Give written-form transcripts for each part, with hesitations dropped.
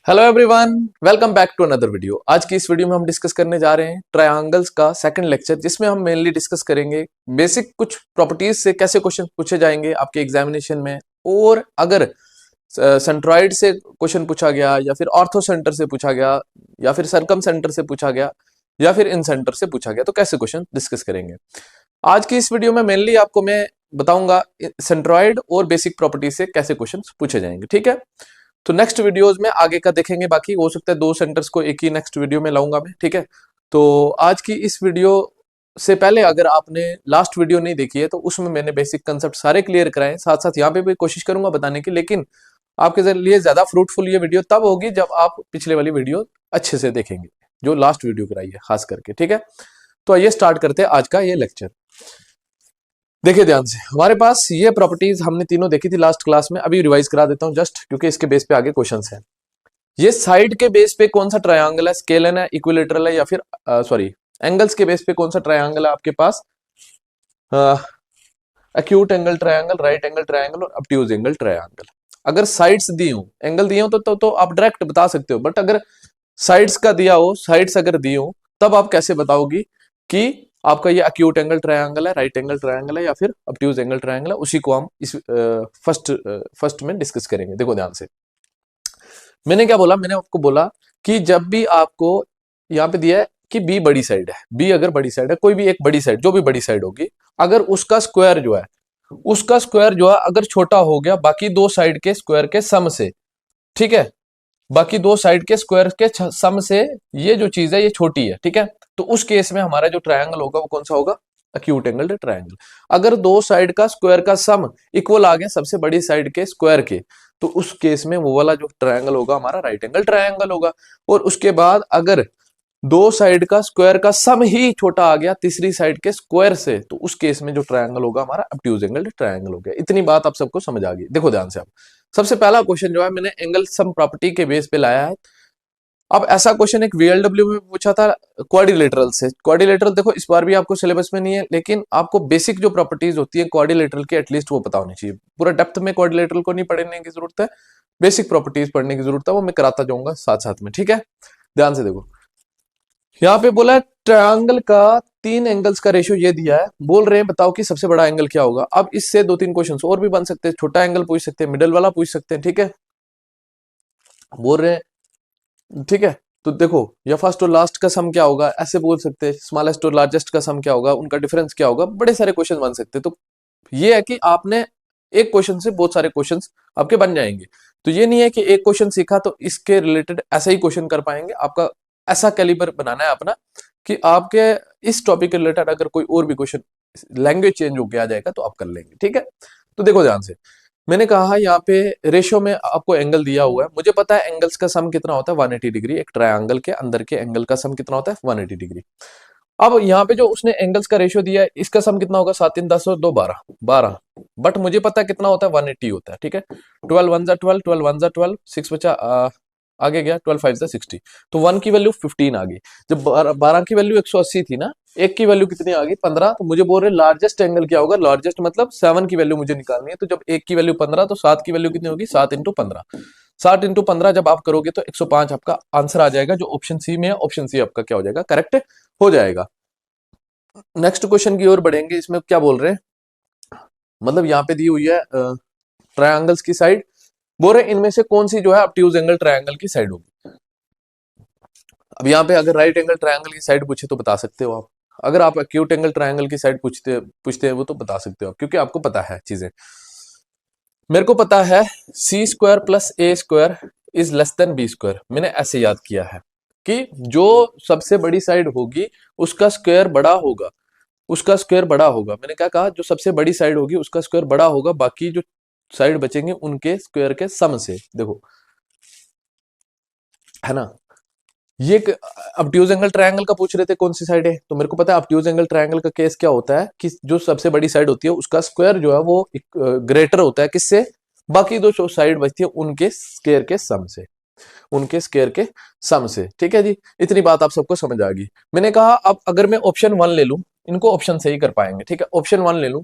Hello everyone, welcome back to another video. आज की इस वीडियो में हम डिस्कस करने जा रहे हैं ट्रायंगल्स का सेकंड लेक्चर, जिसमें हम मेनली डिस्कस करेंगे बेसिक कुछ प्रॉपर्टीज से कैसे क्वेश्चन पूछे जाएंगे आपके एग्जामिनेशन में। और अगर सेंट्रॉइड से क्वेश्चन पूछा गया या फिर ऑर्थो सेंटर से पूछा गया या फिर सरकम सेंटर से पूछा गया या फिर इन सेंटर से पूछा गया तो कैसे क्वेश्चन डिस्कस करेंगे। आज की इस वीडियो में मेनली आपको मैं बताऊंगा सेंट्रॉइड और बेसिक प्रॉपर्टी से कैसे क्वेश्चन पूछे जाएंगे। ठीक है, तो नेक्स्ट वीडियोस में आगे का देखेंगे, बाकी हो सकता है दो सेंटर्स को एक ही नेक्स्ट वीडियो में लाऊंगा मैं। ठीक है, तो आज की इस वीडियो से पहले अगर आपने लास्ट वीडियो नहीं देखी है तो उसमें मैंने बेसिक कंसेप्ट सारे क्लियर कराए, साथ साथ यहाँ पे भी कोशिश करूंगा बताने की, लेकिन आपके लिए ज्यादा फ्रूटफुल ये वीडियो तब होगी जब आप पिछले वाली वीडियो अच्छे से देखेंगे, जो लास्ट वीडियो कराई है खास करके। ठीक है, तो आइए स्टार्ट करते हैं आज का ये लेक्चर। देखिए ध्यान से, हमारे पास ये प्रॉपर्टीज हमने तीनों देखी थी लास्ट क्लास में, अभी रिवाइज करा देता हूं जस्ट, क्योंकि इसके बेस पे आगे क्वेश्चंस हैं। ये साइड के बेस पे कौन सा ट्रायंगल है, स्केलन है, इक्विलेटरल है या फिर सॉरी एंगल्स के बेस पे कौन सा ट्रायंगल है आपके पास, acute angle triangle, right angle triangle और ऑब्ट्यूज एंगल ट्रायंगल। अगर साइड्स दी हो, एंगल दिए हो तो आप डायरेक्ट बता सकते हो, बट अगर साइड्स का दिया हो, साइड्स अगर दी हो, तब आप कैसे बताओगी कि आपका ये एक्यूट एंगल ट्रायंगल है, राइट एंगल ट्रायंगल है या फिर ऑब्ट्यूज एंगल ट्रायंगल है। उसी को हम इस फर्स्ट में डिस्कस करेंगे। देखो ध्यान से, मैंने क्या बोला, मैंने आपको बोला कि जब भी आपको यहाँ पे दिया है कि बी बड़ी साइड है, बी अगर बड़ी साइड है, कोई भी एक बड़ी साइड, जो भी बड़ी साइड होगी, अगर उसका स्क्वायर जो है, उसका स्क्वायर जो है अगर छोटा हो गया बाकी दो साइड के स्क्वायर के सम से, ठीक है, बाकी दो साइड के स्क्वायर के सम से ये जो चीज है ये छोटी है, ठीक है, तो उस केस में हमारा जो ट्रायंगल होगा वो कौन सा होगा, एक्यूट एंगल ट्रायंगल। अगर दो साइड का स्क्वायर का सम इक्वल आ गया सबसे बड़ी साइड के स्क्वायर के, तो उस केस में वो वाला जो ट्रायंगल होगा हमारा राइट एंगल ट्रायंगल होगा। और उसके बाद अगर दो साइड का स्क्वायर का सम ही छोटा आ गया तीसरी साइड के स्क्वायर से, तो उस केस में जो ट्रायंगल होगा हमारा ऑब्ट्यूज एंगल ट्रायंगल हो गया। इतनी बात आप सबको समझ आ गई। देखो ध्यान से, आप सबसे पहला क्वेश्चन जो है मैंने एंगल सम प्रॉपर्टी के बेस पे लाया है। अब ऐसा क्वेश्चन एक वीएलडब्ल्यू में पूछा था क्वाड्रिलेटरल से। क्वाड्रिलेटरल देखो इस बार भी आपको सिलेबस में नहीं है, लेकिन आपको बेसिक जो प्रॉपर्टीज होती है क्वाड्रिलेटरल की एटलीस्ट वो पता होनी चाहिए। पूरा डेप्थ में क्वाड्रिलेटरल को नहीं पढ़ने की जरूरत है, बेसिक प्रॉपर्टीज पढ़ने की जरूरत है, वो मैं कराता जाऊंगा साथ साथ में। ठीक है, ध्यान से देखो, यहाँ पे बोला है ट्रायंगल का तीन एंगल्स का रेशियो ये दिया है, बोल रहे हैं बताओ कि सबसे बड़ा एंगल क्या होगा। अब इससे दो तीन क्वेश्चंस और भी बन सकते हैं, छोटा एंगल पूछ सकते हैं, मिडल वाला पूछ सकते हैं। ठीक है, बोल रहे हैं, ठीक है, तो देखो या फर्स्ट और लास्ट का सम क्या होगा, ऐसे बोल सकते हैं, स्मॉलेस्ट और लार्जेस्ट का सम क्या होगा, उनका डिफरेंस क्या होगा, बड़े सारे क्वेश्चन बन सकते हैं। तो ये है कि आपने एक क्वेश्चन से बहुत सारे क्वेश्चंस आपके बन जाएंगे। तो ये नहीं है कि एक क्वेश्चन सीखा तो इसके रिलेटेड ऐसा ही क्वेश्चन कर पाएंगे। आपका ऐसा कैलिबर बनाना है अपना कि आपके इस टॉपिक के रिलेटेड अगर कोई और भी क्वेश्चन लैंग्वेज चेंज होकर आ जाएगा तो आप कर लेंगे। ठीक है, तो देखो ध्यान से, मैंने कहा यहाँ पे रेशियो में आपको एंगल दिया हुआ है, मुझे पता है एंगल्स का सम कितना होता है 180 डिग्री। एक ट्रायंगल के अंदर के एंगल का सम कितना होता है 180 डिग्री। अब यहाँ पे जो उसने एंगल्स का रेशियो दिया है इसका सम कितना होगा, 7 3 10 और 2 12 12, बट मुझे पता है कितना होता है 180 होता है। ठीक है, 12 1 12, 12 1 12, 6 बचा आगे गया, 12 5 60, तो 1 की वैल्यू 15 आ गई। जब 12 की वैल्यू 180 थी ना, एक की वैल्यू कितनी आ गई 15, तो मुझे बोल रहे लार्जेस्ट एंगल क्या होगा, लार्जेस्ट मतलब 7 की वैल्यू मुझे निकालनी है। तो जब एक की वैल्यू 15 तो 7 की वैल्यू कितनी होगी, 7 इंटू 15, 7 इंटू 15 जब आप करोगे तो 105 आपका आंसर आ जाएगा, जो ऑप्शन सी में है। ऑप्शन सी आपका क्या हो जाएगा, करेक्ट हो जाएगा। नेक्स्ट क्वेश्चन की ओर बढ़ेंगे। इसमें क्या बोल रहे हैं, मतलब यहाँ पे दी हुई है ट्रायंगल्स की साइड, बोल रहे इनमें से कौन सी जो है ऑब्ट्यूज एंगल ट्रायंगल की साइड होगी। अब यहाँ पे अगर राइट एंगल ट्रायंगल की साइड पूछे तो बता सकते हो आप, अगर आप एक्यूट एंगल ट्रायंगल की साइड पूछते हैं वो तो बता सकते हो आप, क्योंकि आपको पता है चीजें। मेरे को पता है C square plus A square is less than B square. मैंने ऐसे याद किया है कि जो सबसे बड़ी साइड होगी उसका स्क्वायर बड़ा होगा, उसका स्क्वायर बड़ा होगा। मैंने क्या कहा, जो सबसे बड़ी साइड होगी उसका स्क्वायर बड़ा होगा बाकी जो साइड बचेंगे उनके स्क्वायर के सम से। देखो है ना, ये ऑब्ट्यूज एंगल ट्रायंगल का पूछ रहे थे कौन सी साइड है, तो मेरे को पता है ऑब्ट्यूज एंगल ट्रायंगल का केस क्या होता है कि जो सबसे बड़ी साइड होती है उसका स्क्वायर जो है वो ग्रेटर होता है किससे, बाकी दो जो साइड बचती है उनके स्क्वायर के सम से, उनके स्क्वायर के सम से। ठीक है जी, इतनी बात आप सबको समझ आ गई। मैंने कहा अब अगर मैं ऑप्शन 1 ले लूं, इनको ऑप्शन से ही कर पाएंगे। ठीक है, ऑप्शन 1 ले लूं,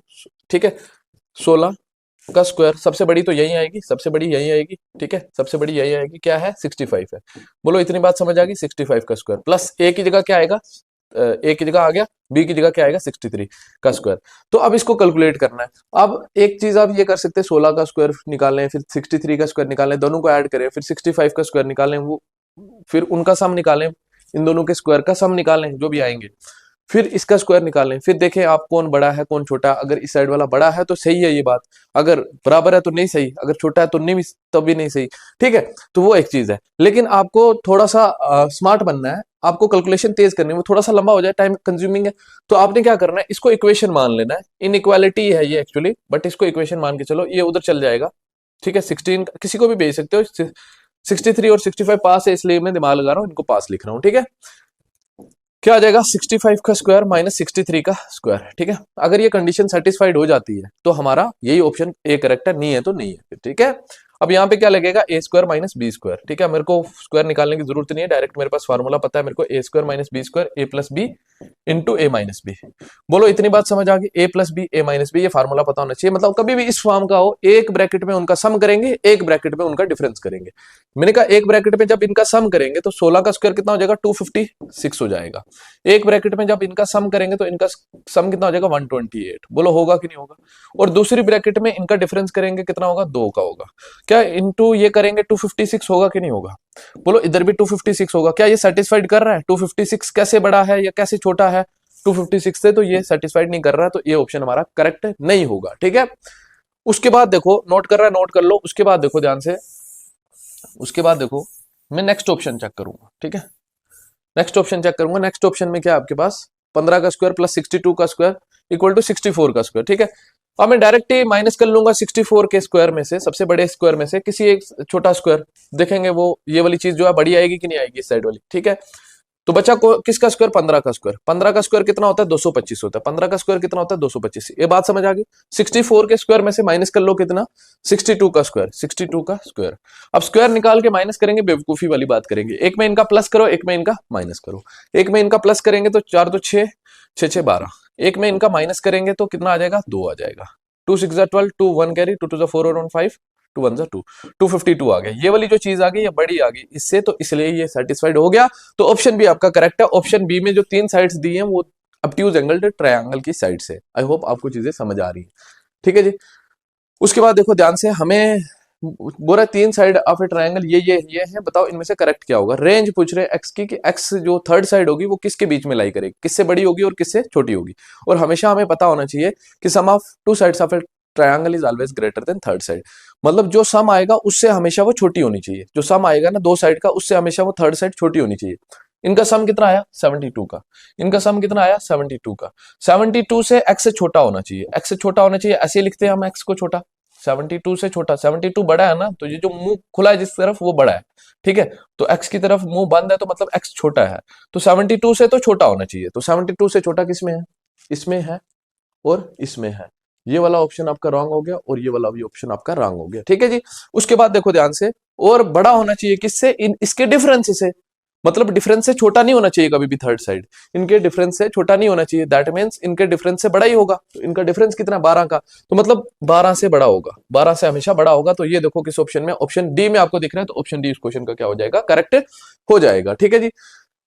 ठीक है, 16 का स्क्वायर, सबसे बड़ी तो यही आएगी, सबसे बड़ी यही आएगी, ठीक है, सबसे बड़ी यही आएगी, क्या है 65 है। बोलो इतनी बात समझ आ गई, 65 का स्क्वायर प्लस ए की जगह क्या आएगा, ए की जगह आ गया, बी की जगह क्या आएगा 63 का स्क्वायर। तो अब इसको कैलकुलेट करना है। अब एक चीज आप ये कर सकते हैं, 16 का स्क्वायर निकालें, फिर 63 का स्क्वायर निकालें, दोनों को ऐड करें, फिर 65 का स्क्वायर निकालें, वो फिर उनका सम निकालें, इन दोनों के स्क्वायर का सम निकालें जो भी आएंगे, फिर इसका स्क्वायर निकालें, फिर देखें आप कौन बड़ा है कौन छोटा। अगर इस साइड वाला बड़ा है तो सही है ये बात, अगर बराबर है तो नहीं सही, अगर छोटा है तो नहीं, तब भी नहीं सही, ठीक है। तो वो एक चीज है, लेकिन आपको थोड़ा सा स्मार्ट बनना है, आपको कैलकुलेशन तेज करनी है, वो थोड़ा सा लंबा हो जाए, टाइम कंज्यूमिंग है। तो आपने क्या करना है, इसको इक्वेशन मान लेना है, इनइक्वालिटी है ये एक्चुअली, बट इसको इक्वेशन मान के चलो, ये उधर चल जाएगा, ठीक है। 16 किसी को भी भेज सकते हो, 63 और 65 पास है, इसलिए मैं दिमाग लगा रहा हूं, इनको पास लिख रहा हूं, ठीक है। क्या आ जाएगा 65 का स्क्वायर माइनस 63 का स्क्वायर, ठीक है। अगर ये कंडीशन सेटिस्फाइड हो जाती है तो हमारा यही ऑप्शन ए करेक्ट है, नहीं है तो नहीं है, ठीक है। अब यहाँ पे क्या लगेगा, ए स्क्वायर माइनस बी स्क्वायर, ठीक है। मेरे को स्क्वायर निकालने की जरूरत नहीं है, डायरेक्ट मेरे पास फार्मूला पता है मेरे को, ए स्क्वायर माइनस बी स्क्वायर ए प्लस बी इंटू ए माइनस बी। बोलो इतनी बात समझ आ गई, ए प्लस बी ए माइनस बी, ये फार्मूला पता होना चाहिए। मतलब कभी भी इस फॉर्म का हो, एक ब्रैकेट में उनका सम करेंगे, एक ब्रैकेट में उनका डिफरेंस करेंगे। मैंने कहा एक ब्रैकेट में जब इनका सम करेंगे तो 16 का स्क्वायर कितना हो जाएगा 256 हो जाएगा, एक ब्रैकेट में जब इनका सम करेंगे तो इनका सम कितना हो जाएगा 128। बोलो होगा कि नहीं होगा। और दूसरी ब्रैकेट में इनका डिफरेंस करेंगे, कितना होगा 2 का होगा, क्या इनटू ये करेंगे 256 होगा कि नहीं होगा। बोलो इधर भी 256 होगा, क्या ये सेटिस्फाइड कर रहा है, 256 कैसे बड़ा है या कैसे छोटा है 256 से, तो ये सेटिस्फाइड नहीं कर रहा है, तो ये ऑप्शन हमारा करेक्ट नहीं होगा, ठीक है। उसके बाद देखो, नोट कर रहा है नोट कर लो, उसके बाद देखो ध्यान से, उसके बाद देखो मैं नेक्स्ट ऑप्शन चेक करूंगा, ठीक है। नेक्स्ट ऑप्शन चेक करूंगा, नेक्स्ट ऑप्शन में क्या है आपके पास, 15 का स्क्वायर प्लस 62 का स्क्वायर इक्वल टू 64 का स्क्वायर, ठीक है। अब मैं डायरेक्ट ही माइनस कर लूंगा 64 के स्क्वायर में से, सबसे बड़े स्क्वायर में से किसी एक छोटा स्क्वायर, देखेंगे वो ये वाली चीज जो है बड़ी आएगी कि नहीं आएगी इस साइड वाली, ठीक है। तो बचा को किसका स्क्वायर, 15 का स्क्वायर, 15 का स्क्वायर कितना होता है 225 होता है, 15 का स्क्वायर कितना होता है 225, ये बात समझ आ गई। 64 के स्क्वायर में से माइनस कर लो कितना 62 का स्क्वायर, 62 का स्क्वायर। अब स्क्वायर निकाल के माइनस करेंगे, बेवकूफी वाली बात करेंगे, एक में इनका प्लस करो एक में इनका माइनस करो। एक में इनका प्लस करेंगे तो 4 तो 6 6 6 12, एक में इनका माइनस करेंगे तो कितना आ जाएगा 2 आ जाएगा, 2 6 12, 2 1 कैरी, 2 2 4 और 1 5, 2 1 2, 252 आ गया। ये वाली जो चीज आ गई ये बड़ी आ गई इससे, तो इसलिए ये सेटिस्फाइड हो गया। तो ऑप्शन बी आपका करेक्ट है। ऑप्शन बी में जो 3 साइड्स दी हैं वो ऑब्ट्यूज एंगल्ड ट्रायंगल की साइड से। आई होप आपको चीजें समझ आ रही है, ठीक है जी। उसके बाद देखो ध्यान से, हमें बोला 3 साइड ऑफ ए ट्रायंगल ये है, बताओ इनमें से करेक्ट क्या होगा। रेंज पूछ रहे एक्स की, कि एक्स जो थर्ड साइड होगी वो किसके बीच में लाई करेगी, किससे बड़ी होगी और किससे छोटी होगी। और हमेशा हमें पता होना चाहिए कि sum of 2 sides of a triangle is always greater than third side. मतलब जो सम आएगा उससे हमेशा वो छोटी होनी चाहिए, जो सम आएगा ना 2 साइड का उससे हमेशा वो थर्ड साइड छोटी होनी चाहिए। इनका सम कितना आया 72 का, इनका सम कितना आया 72 का, 72 से एक्स से छोटा होना चाहिए, एक्स से छोटा होना चाहिए, ऐसे लिखते हैं हम एक्स को छोटा, 72 से छोटा, 72 बड़ा है ना, तो ये जो मुंह खुला है जिस तरफ वो बड़ा है, ठीक है। तो x की तरफ मुंह बंद है तो मतलब x छोटा है, तो 72 से तो छोटा होना चाहिए। तो 72 से छोटा किसमें है, इसमें है और इसमें है। ये वाला ऑप्शन आपका रॉन्ग हो गया और ये वाला भी ऑप्शन आपका रॉन्ग हो गया, ठीक है जी। उसके बाद देखो ध्यान से, और बड़ा होना चाहिए किससे, इन इसके डिफरेंस से, मतलब डिफरेंस से छोटा नहीं होना चाहिए कभी भी थर्ड साइड, इनके डिफरेंस से छोटा नहीं होना चाहिए, दैट मींस इनके डिफरेंस से बड़ा ही होगा। तो इनका डिफरेंस कितना 12 का, तो मतलब 12 से बड़ा होगा, 12 से हमेशा बड़ा होगा। तो ये देखो किस ऑप्शन में, ऑप्शन डी में आपको दिख रहा है, तो ऑप्शन डी इस क्वेश्चन का क्या हो जाएगा, करेक्ट हो जाएगा, ठीक है जी।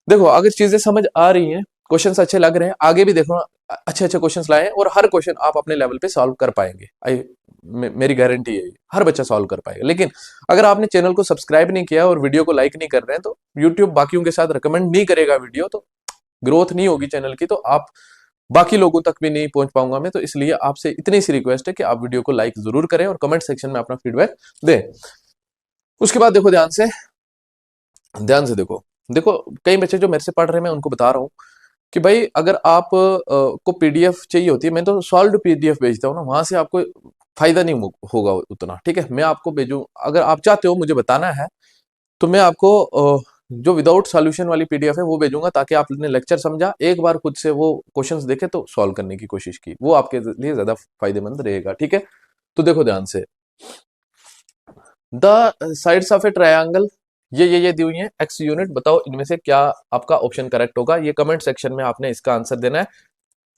देखो अगर चीजें समझ आ रही हैं, क्वेश्चंस अच्छे लग रहे हैं, आगे भी देखो अच्छे अच्छे क्वेश्चंस लाए हैं और हर क्वेश्चन आप अपने लेवल पे सॉल्व कर पाएंगे। मेरी गारंटी है हर बच्चा सॉल्व कर पाएगा। लेकिन अगर आपने चैनल को सब्सक्राइब नहीं किया और वीडियो को लाइक नहीं कर रहे हैं तो यूट्यूब बाकियों के साथ रिकमेंड नहीं करेगा वीडियो, तो ग्रोथ नहीं होगी चैनल की, तो आप बाकी लोगों तक भी नहीं पहुंच पाऊंगा मैं। तो इसलिए आपसे इतनी सी रिक्वेस्ट है कि आप वीडियो को लाइक जरूर करें और कमेंट सेक्शन में अपना फीडबैक दें। उसके बाद देखो ध्यान से देखो देखो कई बच्चे जो मेरे से पढ़ रहे हैं मैं उनको बता रहा हूँ कि भाई अगर आप को पीडीएफ चाहिए होती है, मैं तो सॉल्व पीडीएफ भेजता हूँ ना, वहां से आपको फायदा नहीं होगा उतना, ठीक है। मैं आपको भेजूं, अगर आप चाहते हो मुझे बताना है तो मैं आपको जो विदाउट सॉल्यूशन वाली पीडीएफ है वो भेजूंगा, ताकि आपने लेक्चर समझा, एक बार खुद से वो क्वेश्चंस देखे तो सॉल्व करने की कोशिश की, वो आपके लिए ज्यादा फायदेमंद रहेगा, ठीक है। तो देखो ध्यान से, the sides of a triangle ये दी हुई है एक्स यूनिट, बताओ इनमें से क्या आपका ऑप्शन करेक्ट होगा। ये कमेंट सेक्शन में आपने इसका आंसर देना है।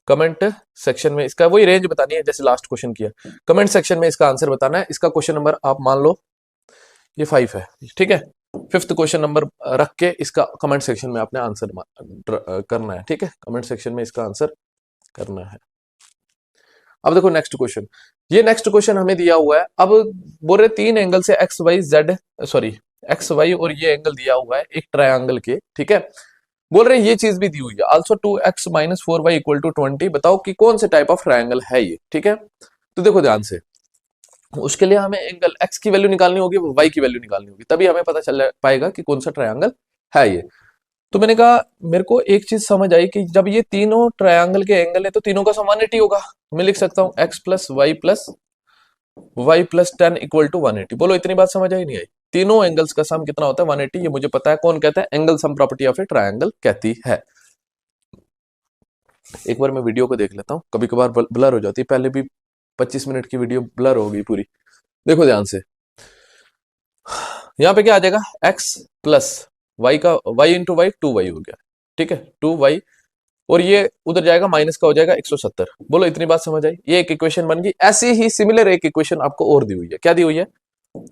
कमेंट सेक्शन में इसका वही रेंज बतानी है जैसे लास्ट क्वेश्चन किया, कमेंट सेक्शन में इसका आंसर बताना है। इसका क्वेश्चन नंबर आप मान लो ये 5 है, ठीक है। 5th क्वेश्चन नंबर रख के इसका कमेंट सेक्शन में आपने आंसर करना है, ठीक है। कमेंट सेक्शन में इसका आंसर करना है। अब देखो नेक्स्ट क्वेश्चन, ये नेक्स्ट क्वेश्चन हमें दिया हुआ है। अब बोल रहे 3 एंगल से X Y Z, sorry X Y और ये एंगल दिया हुआ है एक ट्रायंगल के, ठीक है। बोल रहे हैं ये चीज भी दी हुई है, also 2x minus 4y equal to 20। बताओ कि कौन से टाइप ऑफ ट्रायंगल है ये, ठीक है। तो देखो ध्यान से, उसके लिए हमें एंगल x की वैल्यू निकालनी होगी, y की वैल्यू निकालनी होगी, तभी हमें पता चल पाएगा कि कौन सा ट्रायंगल है ये। तो मैंने कहा मेरे को एक चीज समझ आई कि जब ये तीनों ट्रायंगल के एंगल है तो तीनों का सम 180 होगा। मैं लिख सकता हूँ x प्लस 10 इक्वल टू 180। बोलो इतनी बात समझ आई नहीं आई? तीनों एंगल्स का सम कितना होता है? 180। ये मुझे पता है, कौन कहता है? Angle sum property of a triangle कहती है। एक बार मैं वीडियो को देख लेता हूं, कभी कभार ब्लर हो जाती है, पहले भी 25 मिनट की वीडियो ब्लर हो गई पूरी। देखो ध्यान से, यहां पे क्या आ जाएगा? x प्लस वाई का y इंटू वाई 2y हो गया, ठीक है, 2y, और ये उधर जाएगा माइनस का हो जाएगा 170। बोलो इतनी बात समझ आई? ये एक इक्वेशन बन गई। ऐसी ही सिमिलर एक इक्वेशन आपको और दी हुई है। क्या दी हुई है?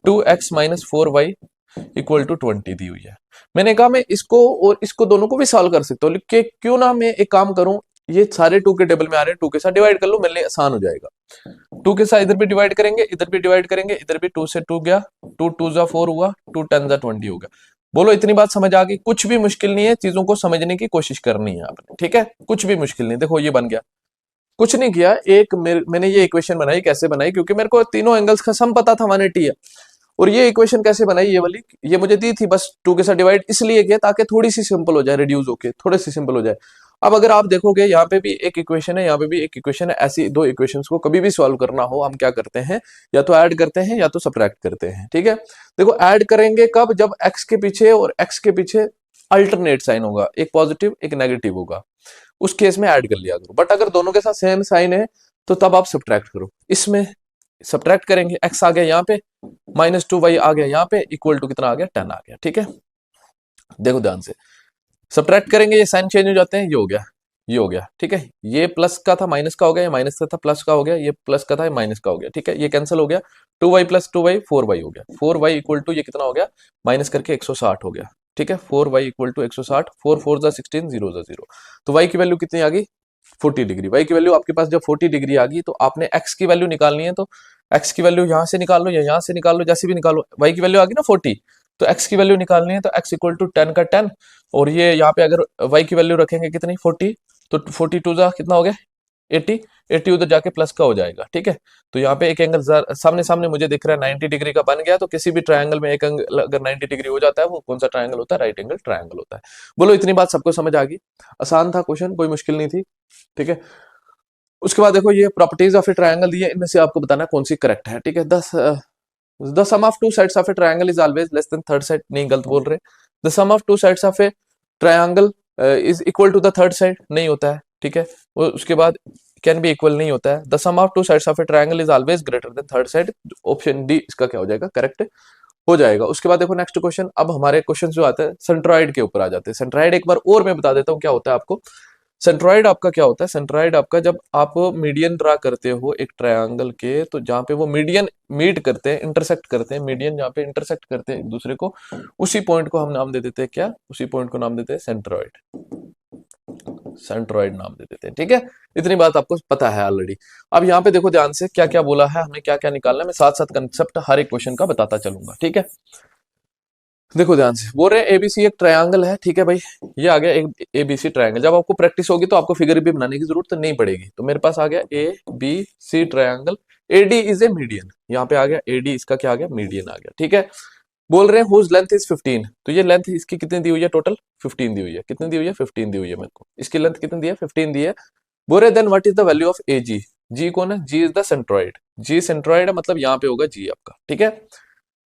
2x minus 4y equal to 20 दी हुई है। मैंने कहा मैं इसको और इसको दोनों को भी सॉल्व कर सकता हूँ, लेकिन क्यों ना मैं एक काम करूं, ये सारे 2 के टेबल में आ रहे हैं, 2 के साथ डिवाइड कर लो, मेरे लिए आसान हो जाएगा। 2 के साथ इधर भी डिवाइड करेंगे, इधर भी डिवाइड करेंगे, इधर भी 2 से 2 गया, 2 2 जा 4 हुआ, 2 10 जा 20 हो गया। बोलो इतनी बात समझ आ गई? कुछ भी मुश्किल नहीं है, चीजों को समझने की कोशिश करनी है आपने, ठीक है, कुछ भी मुश्किल नहीं। देखो ये बन गया, कुछ नहीं किया, एक मैंने ये इक्वेशन बनाई। कैसे बनाई? क्योंकि मेरे को तीनों एंगल्स का सम पता था 180 है। और ये इक्वेशन कैसे बनाई? ये वाली ये मुझे दी थी, बस 2 के साथ डिवाइड इसलिए किया ताकि थोड़ी सी सिंपल हो जाए, रिड्यूस होके थोड़ी सी सिंपल हो जाए। अब अगर आप देखोगे यहाँ पे भी एक इक्वेशन है, यहाँ पे भी एक इक्वेशन है, ऐसी 2 इक्वेशंस को कभी भी सॉल्व करना हो हम क्या करते हैं? या तो ऐड करते हैं या तो सब्ट्रैक्ट करते हैं, ठीक है। देखो ऐड करेंगे कब? जब x के पीछे और x के पीछे अल्टरनेट साइन होगा, एक पॉजिटिव एक नेगेटिव होगा, उस केस में ऐड कर लिया करो। बट अगर दोनों के साथ सेम साइन है तो तब आप सब्ट्रैक्ट करो। इसमें सब्ट्रैक्ट करेंगे, x आ गया यहाँ पे, माइनस 2y आ गया यहाँ पे, इक्वल टू कितना आ गया? 10 आ गया, ठीक है। देखो ध्यान से, सब्ट्रैक्ट करेंगे, ये साइन चेंज हो जाते हैं, ये हो गया, ये हो गया, ठीक है। ये प्लस का था माइनस का हो गया, ये माइनस का था प्लस का हो गया, ये प्लस का था ये माइनस का हो गया, ठीक है। ये कैंसिल हो गया, 2y प्लस 2y 4y हो गया, 4y इक्वल टू ये कितना हो गया? माइनस करके 160 हो गया, ठीक है। 4y इक्वल टू 160, 4 4 जा 16, 0 जा 0। तो y की वैल्यू कितनी आ गई? 40 डिग्री। y की वैल्यू आपके पास जब 40 डिग्री आ गई तो आपने x की वैल्यू निकालनी है, तो x की वैल्यू यहां से निकाल लो या यहां से निकाल लो, जैसे भी निकालो। y की वैल्यू आ गई ना 40, तो x की वैल्यू निकालनी है, तो x इक्वल टू 10 का 10, और ये यहाँ पे अगर y की वैल्यू रखेंगे कितनी? 40, तो 42 जा कितना हो गया? 80, 80 उधर जाके प्लस का हो जाएगा, ठीक है। तो यहाँ पे एक एंगल सामने सामने मुझे दिख रहा है 90 डिग्री का बन गया। तो किसी भी ट्रायंगल में एक एंगल अगर 90 डिग्री हो जाता है, वो कौन सा ट्रायंगल होता है? राइट एंगल ट्रायंगल होता है। बोलो इतनी बात सबको समझ आ गई? आसान था क्वेश्चन, कोई मुश्किल नहीं थी, ठीक है। उसके बाद देखो ये प्रॉपर्टीज ऑफ ए ट्रायंगल दी है, इनमें से आपको बताना कौन सी करेक्ट है, ठीक है। The sum of two sides of a triangle is always less than third side, नहीं गलत बोल रहे। The sum of two sides of a triangle is equal to the third side, नहीं होता है, ठीक है। उसके बाद कैन बी इक्वल नहीं होता है। The sum of two sides of a triangle is always greater than third side, option D इसका क्या हो जाएगा? करेक्ट हो जाएगा। उसके बाद देखो नेक्स्ट क्वेश्चन, अब हमारे क्वेश्चन जो आते हैं सेंट्रॉइड के ऊपर आ जाते हैं। सेंट्रॉइड एक बार और मैं बता देता हूँ क्या होता है आपको। सेंट्रॉइड आपका क्या होता है? सेंट्रॉइड आपका जब आप मीडियन ड्रा करते हो एक ट्रायंगल के, तो जहां पे वो मीडियन मीट करते हैं, इंटरसेक्ट करते हैं, मीडियन जहां पे इंटरसेक्ट करते हैं एक दूसरे को, उसी पॉइंट को हम नाम दे देते हैं क्या? उसी पॉइंट को नाम देते हैं सेंट्रॉइड। सेंट्रॉइड नाम दे देते हैं, ठीक है। इतनी बात आपको पता है ऑलरेडी। अब यहाँ पे देखो ध्यान से क्या क्या बोला है, हमें क्या क्या निकालना है, मैं साथ साथ कंसेप्ट हर एक क्वेश्चन का बताता चलूंगा, ठीक है। देखो ध्यान से, बोल रहे हैं एबीसी एक ट्रायंगल है, ठीक है भाई, ये आ गया एक एबीसी ट्रायंगल। जब आपको प्रैक्टिस होगी तो आपको फिगर भी बनाने की जरूरत नहीं पड़ेगी। तो मेरे पास आ गया A B C triangle, AD is a median, यहाँ पे आ गया एडी, इसका क्या आ गया? मीडियन आ गया, ठीक है। बोल रहे हैं हुज लेंथ इज 15, तो ये लेंथ इसकी कितनी दी हुई है? टोटल 15 दी हुई है। कितनी दी हुई है? 15 दी हुई है मेरे को। इसकी लेंथ कितनी दी है? 15 दी है। बोल रहे then what is the value of A G? G कौन है? G is the centroid. G centroid है, मतलब यहाँ पे होगा जी आपका, ठीक है।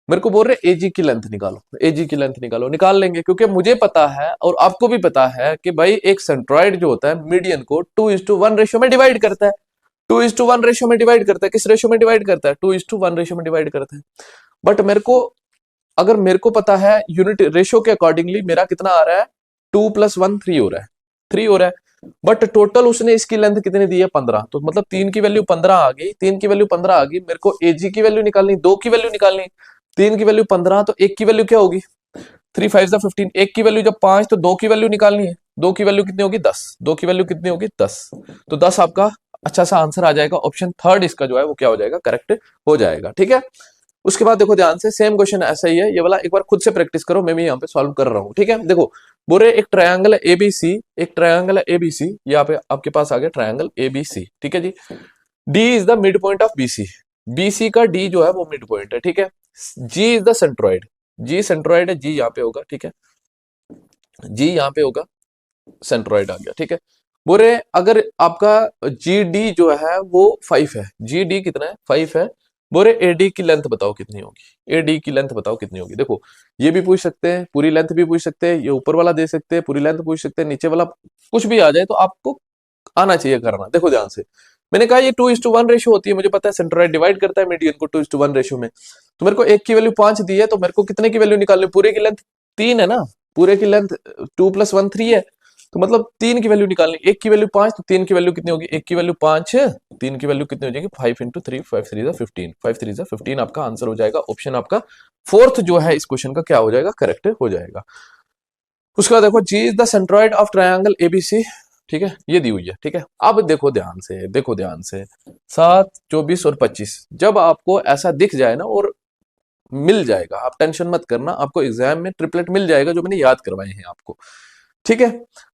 मेरे को बोल रहे एजी की लेंथ निकालो, एजी की लेंथ निकालो। निकाल लेंगे, क्योंकि मुझे पता है और आपको भी पता है कि भाई एक सेंट्रॉइड जो होता है मीडियन को 2:1 रेशियो में डिवाइड करता है। 2:1 रेशियो में डिवाइड करता है। किस रेशियो में डिवाइड करता है? 2:1 रेशियो में डिवाइड करता है। बट मेरे को, अगर मेरे को पता है यूनिट रेशियो के अकॉर्डिंगली मेरा कितना आ रहा है, 2 + 1 3 हो रहा है, 3 हो रहा है। बट टोटल उसने इसकी लेंथ कितनी दी है 15, तो मतलब 3 की वैल्यू 15 आ गई, 3 की वैल्यू 15 आ गई, मेरे को एजी की वैल्यू निकालनी, 2 की वैल्यू निकालनी, 3 की वैल्यू 15, तो 1 की वैल्यू क्या होगी, 3 5 15, 1 की वैल्यू जब 5, तो 2 की वैल्यू निकालनी है, 2 की वैल्यू कितनी होगी 10, 2 की वैल्यू कितनी होगी 10, तो 10 आपका अच्छा सा आंसर आ जाएगा, ऑप्शन थर्ड इसका जो है वो क्या हो जाएगा, करेक्ट हो जाएगा। ठीक है, उसके बाद देखो ध्यान से, सेम क्वेश्चन ऐसा ही है ये वाला, एक बार खुद से प्रैक्टिस करो, मैं भी यहाँ पे सॉल्व कर रहा हूँ। ठीक है, देखो बोरे एक ट्रायंगल है एबीसी, एक ट्रायंगल है एबीसी, यहाँ पे आपके पास आ गया ट्रायंगल एबीसी। ठीक है ji, D is the mid point of BC, BC का डी जो है वो मिड पॉइंट है। ठीक है, G is the centroid, G centroid है, जी यहाँ पे होगा। ठीक है, जी यहाँ पे होगा, सेंट्रॉइड आ गया। ठीक है, बोरे अगर आपका जी डी जो है वो 5 है, जी डी कितना है 5 है, बोरे एडी की लेंथ बताओ कितनी होगी, एडी की लेंथ बताओ कितनी होगी। देखो ये भी पूछ सकते हैं, पूरी लेंथ भी पूछ सकते हैं, ये ऊपर वाला दे सकते हैं, पूरी लेंथ पूछ सकते हैं, नीचे वाला कुछ भी आ जाए तो आपको आना चाहिए करना। देखो ध्यान से, मैंने कहा ये 2:1 रेशियो होती है, मुझे पता है सेंट्रॉइड डिवाइड करता है मीडियन को 2:1 रेशियो में, तो मेरे को एक की वैल्यू 5 दी है, तो मेरे को कितने की वैल्यू निकालनी, पूरे की लेंथ 3 है ना, पूरे की लेंथ 2 + 1 3 है, तो मतलब 3 की वैल्यू निकालनी, एक की वैल्यू 5, तो 3 की वैल्यू कितनी होगी, एक की वैल्यू 5, 3 की वैल्यू कितनी हो जाएगी 5 × 3, 5 3 15, 5 3 15 आपका आंसर हो जाएगा, ऑप्शन आपका फोर्थ जो है इस क्वेश्चन का क्या हो जाएगा, करेक्ट हो जाएगा। उसका देखो G is the centroid of triangle ABC, ठीक है, ये दी हुई है। ठीक है, अब देखो ध्यान से, देखो ध्यान से, 7 24 और 25, जब आपको ऐसा दिख जाए ना, और मिल जाएगा, आप टेंशन मत करना, आपको एग्जाम में ट्रिपलेट मिल जाएगा जो मैंने याद करवाए हैं आपको। ठीक है,